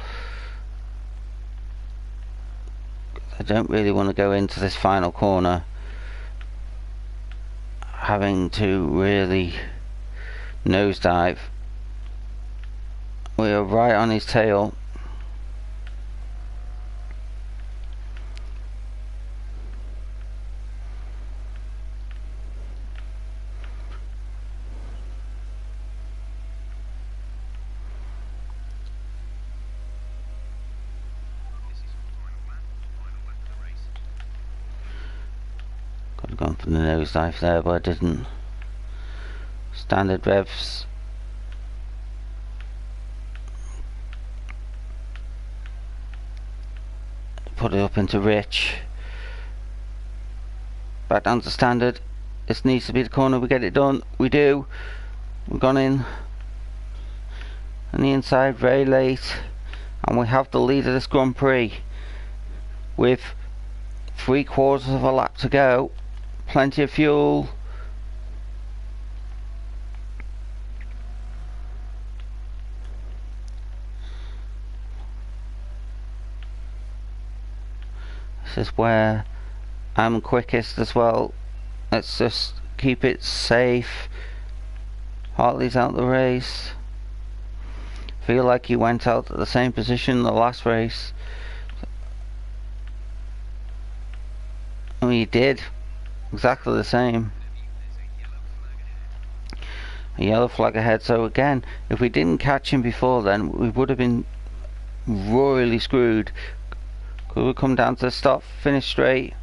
I don't really want to go into this final corner having to really nosedive. We are right on his tail. Could have gone for the nosedive there, but I didn't. Standard revs. Put it up into rich. Back down to standard. This needs to be the corner. We get it done. We do. We've gone in on the inside very late, and we have the lead of this Grand Prix with 3/4 of a lap to go. Plenty of fuel. This is where I'm quickest as well. Let's just keep it safe. Hartley's out the race. Feel like he went out at the same position the last race. He did exactly the same. A yellow flag ahead, so again, if we didn't catch him before then, we would have been royally screwed. Could we come down to the stop, finish straight,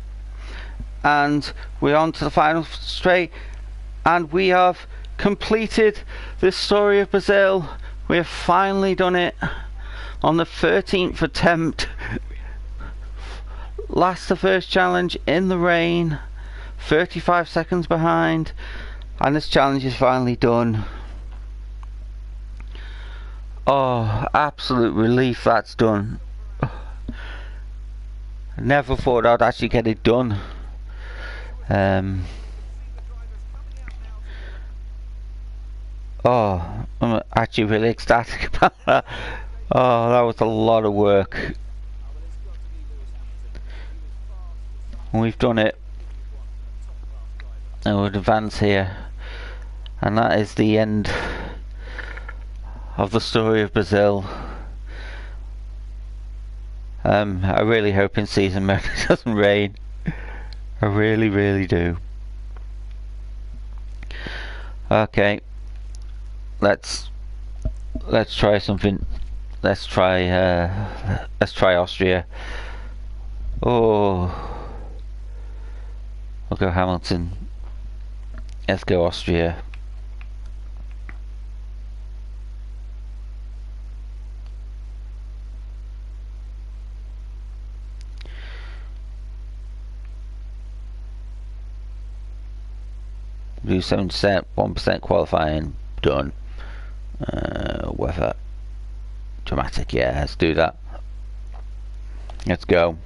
and we're on to the final straight, and we have completed this story of Brazil. We have finally done it on the 13th attempt. Last the first challenge in the rain, 35 seconds behind, and this challenge is finally done. Oh, absolute relief that's done. Never thought I'd actually get it done. Oh, I'm actually really ecstatic about that. Oh, that was a lot of work. We've done it. And we'll advance here. And that is the end of the story of Brazil. I really hope in season mode it doesn't rain. I really, really do. Okay. Let's try something. Let's try Austria. Oh, we'll go Hamilton. Let's go Austria. Do 7%, 1% qualifying, done. Weather dramatic, yeah, let's do that. Let's go.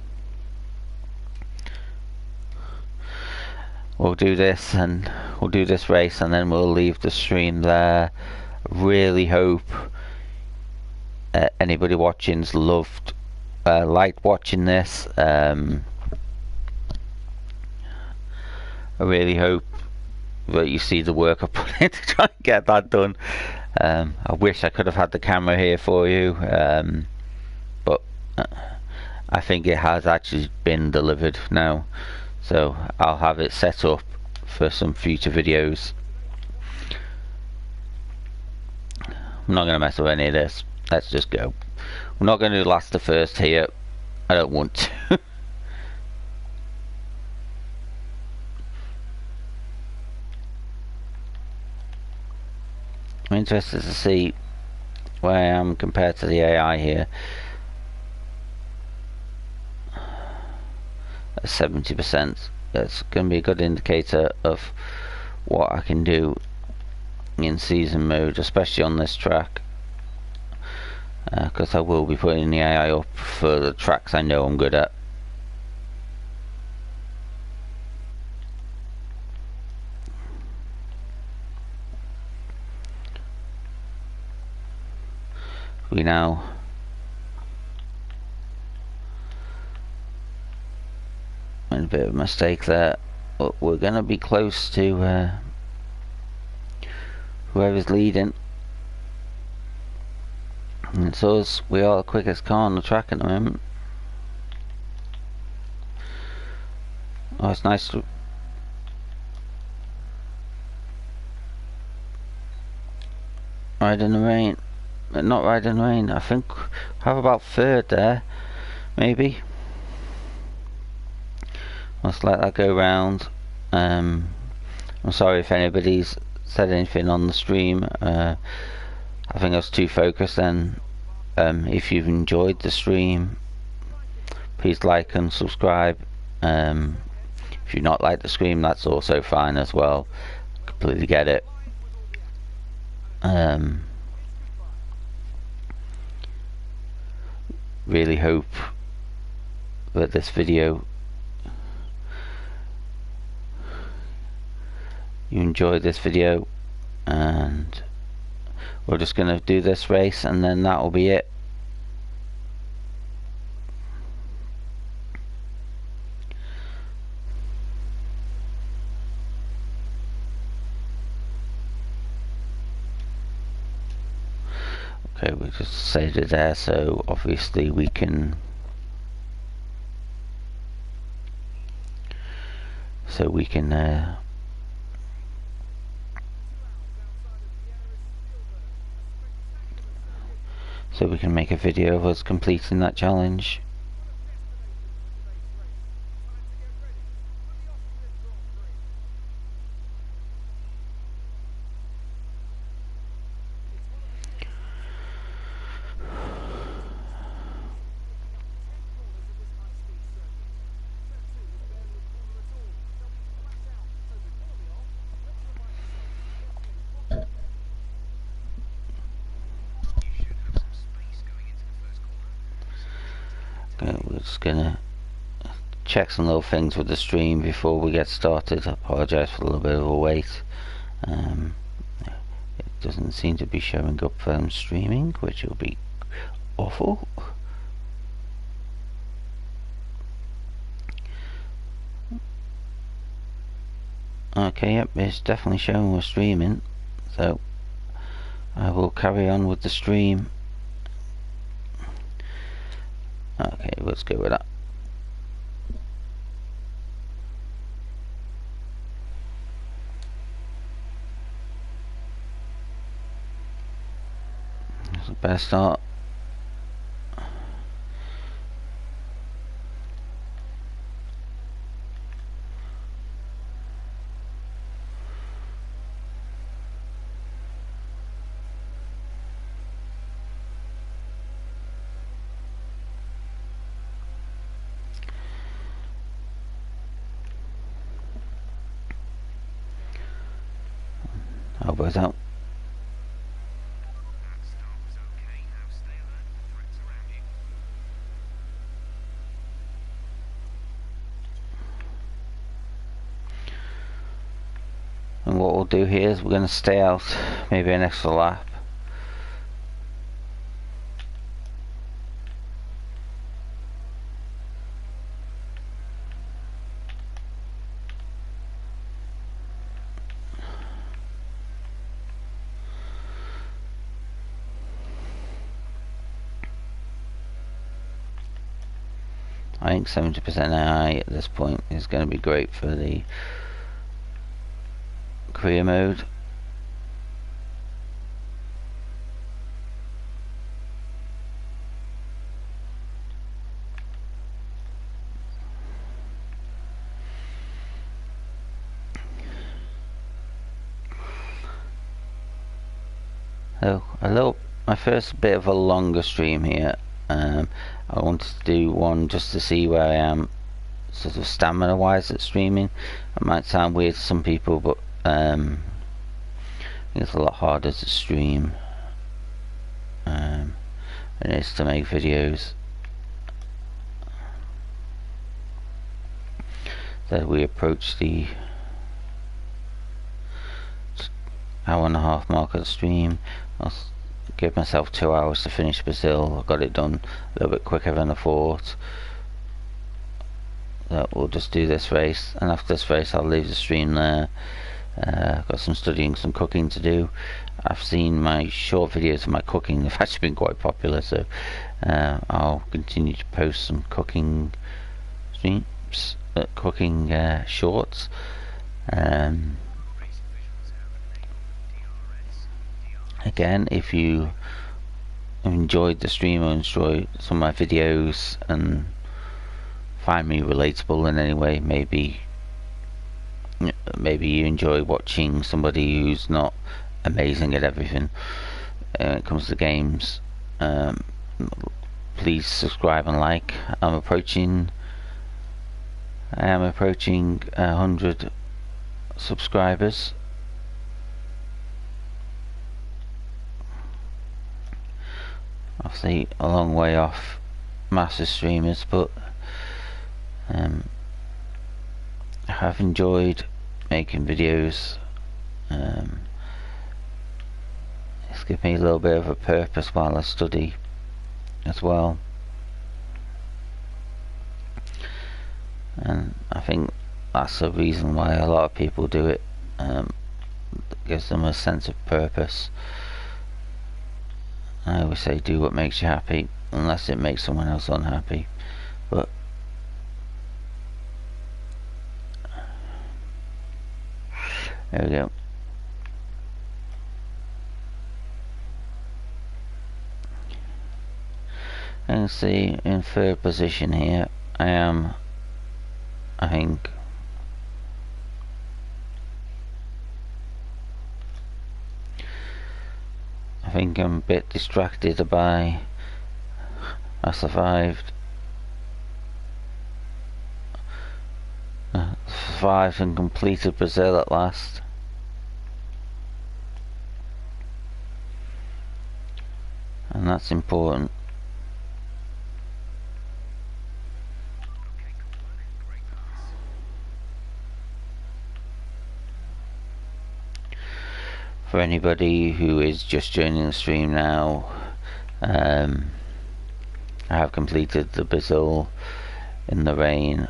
We'll do this, and we'll do this race, and then we'll leave the stream there. Really hope anybody watching's liked watching this. I really hope that you see the work I put in to try and get that done. I wish I could have had the camera here for you, but I think it has actually been delivered now, so I'll have it set up for some future videos. I'm not going to mess with any of this. Let's just go. We're not going to do last to first here. I don't want to. I'm interested to see where I am compared to the AI here. At 70%. That's going to be a good indicator of what I can do in season mode, especially on this track, because I will be putting the AI up for the tracks I know I'm good at. we now made a bit of a mistake there, but we're going to be close to whoever's leading. And it's us. We are the quickest car on the track at the moment. Oh, it's nice to ride in the rain. Not ride in the rain. I think I have about third there, maybe. Let's let that go round. I'm sorry if anybody's said anything on the stream. I think I was too focused then. If you've enjoyed the stream, please like and subscribe. If you've not liked the stream, that's also fine as well. Completely get it. Really hope that this video you enjoyed this video, and we're just gonna do this race and then that will be it. Okay, we just saved it there, so obviously we can make a video of us completing that challenge. Okay, we're just gonna check some little things with the stream before we get started. I apologise for a little bit of a wait. It doesn't seem to be showing up streaming, which will be awful. Okay, yep, it's definitely showing we're streaming, so I will carry on with the stream. Okay, let's go with that. That's a better start. Elbows out. And what we'll do here is we're going to stay out maybe an extra lap. I think 70% AI at this point is going to be great for the career mode. So my first bit of a longer stream here. I wanted to do one just to see where I am sort of stamina wise at streaming. It might sound weird to some people, but it's a lot harder to stream than it is to make videos. So we approach the hour and a half mark of the stream. I'll gave myself 2 hours to finish Brazil. I got it done a little bit quicker than I thought. So we'll just do this race, and after this race I'll leave the stream there. Got some studying, some cooking to do. I've seen my short videos of my cooking have actually been quite popular, so I'll continue to post some cooking streams, cooking shorts. Again, if you enjoyed the stream or enjoyed some of my videos and find me relatable in any way, maybe you enjoy watching somebody who's not amazing at everything when it comes to games, please subscribe and like. I am approaching 100 subscribers. Obviously a long way off massive streamers, but I have enjoyed making videos. It's given me a little bit of a purpose while I study as well, and I think that's the reason why a lot of people do it. It gives them a sense of purpose. I always say do what makes you happy, unless it makes someone else unhappy. But there we go. You can see in third position here. I think I'm a bit distracted by I survived and completed Brazil at last. And that's important. For anybody who is just joining the stream now, I have completed the Brazil in the rain.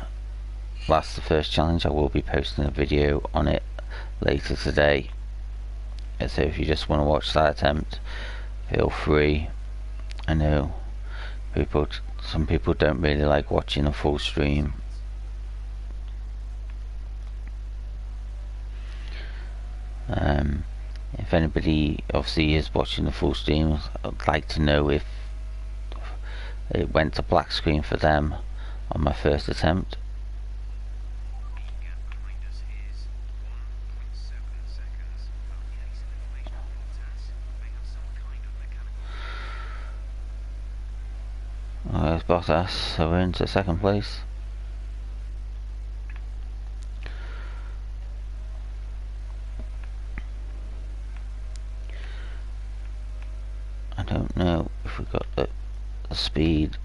That's the first challenge. I will be posting a video on it later today. So if you just want to watch that attempt, feel free. I know some people don't really like watching a full stream. If anybody obviously is watching the full stream, I'd like to know if it went to black screen for them on my first attempt. Oh, there's Bottas, so we're into second place. I don't know if we got the speed,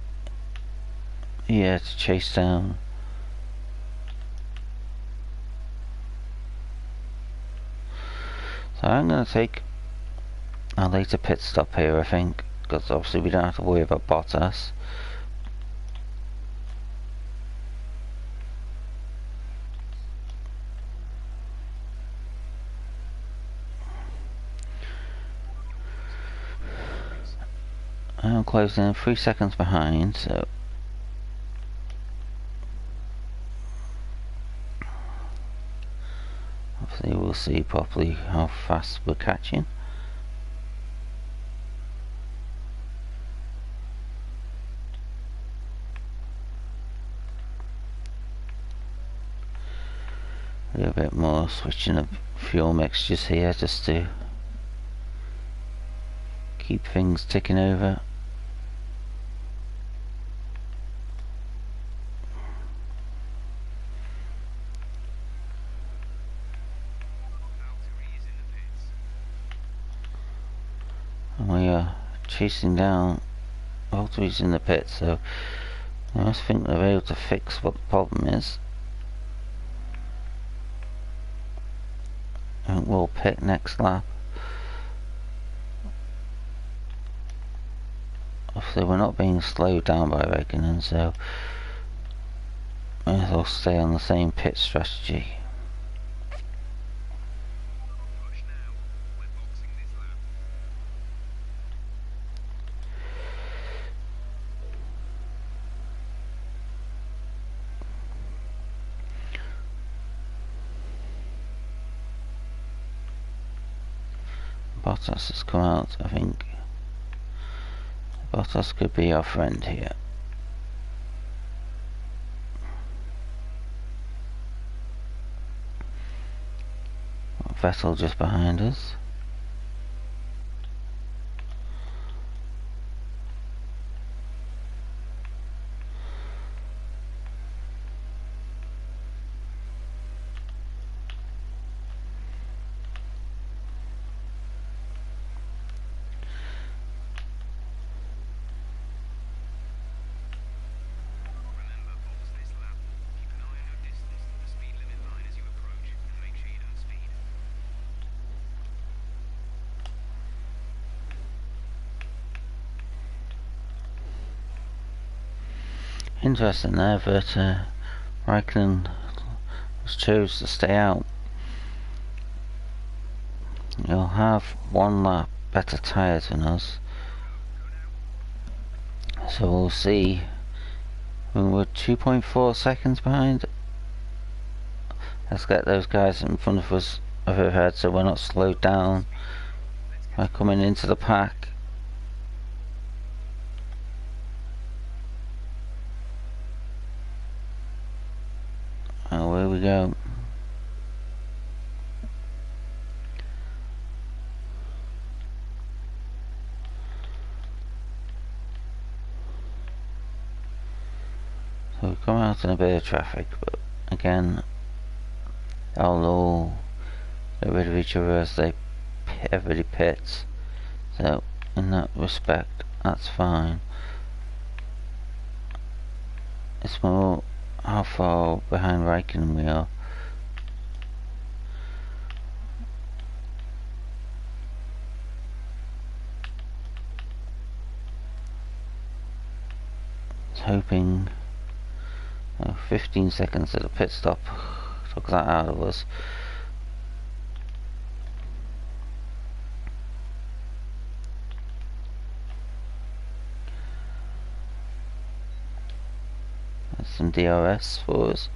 yeah, to chase down. So I'm going to take a later pit stop here, I think, because obviously we don't have to worry about Bottas. I'm closing 3 seconds behind, so obviously we'll see properly how fast we're catching. A little bit more switching of fuel mixtures here just to keep things ticking over. And we are chasing down Valtteri's in the pit, so I must think they're able to fix what the problem is. And we'll pit next lap. hopefully we're not being slowed down by reckoning, so we'll stay on the same pit strategy. Bottas has come out, I think. Bottas could be our friend here. Vettel just behind us. Interesting there, but Raikkonen chose to stay out. You'll have one lap better tyres than us, so we'll see. We're 2.4 seconds behind. Let's get those guys in front of us overhead so we're not slowed down by coming into the pack. Oh, here we go. So we come out in a bit of traffic, but again, they'll all get rid of each other as everybody pits. So in that respect, that's fine. It's more how far behind Raikkonen we are. I was hoping 15 seconds at a pit stop took that out of us. That's some DRS for us.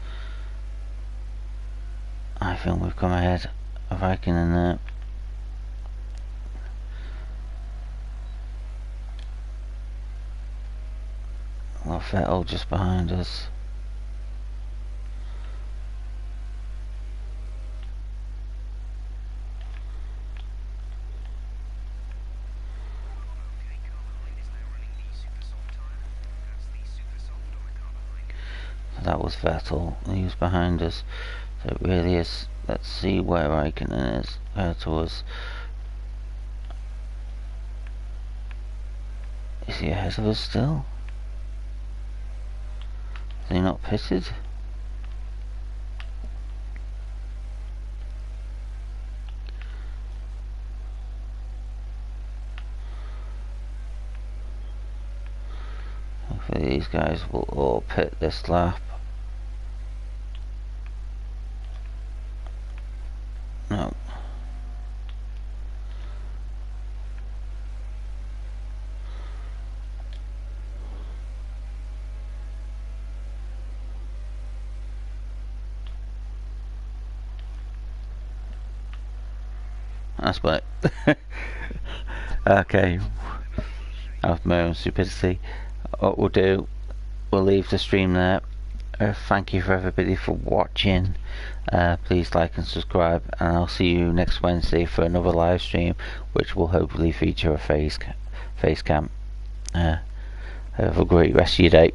I think we've come ahead of Raikkonen there. Well, Vettel just behind us. That was Vettel, he was behind us, so it really is. Let's see where Raikkonen is to us. Is he ahead of us still? Is he not pitted? Hopefully these guys will all pit this lap. No. That's right. Okay. Out of my own stupidity. What we'll do, we'll leave the stream there. Thank you for everybody for watching. Please like and subscribe, and I'll see you next Wednesday for another live stream, which will hopefully feature a face cam. Have a great rest of your day.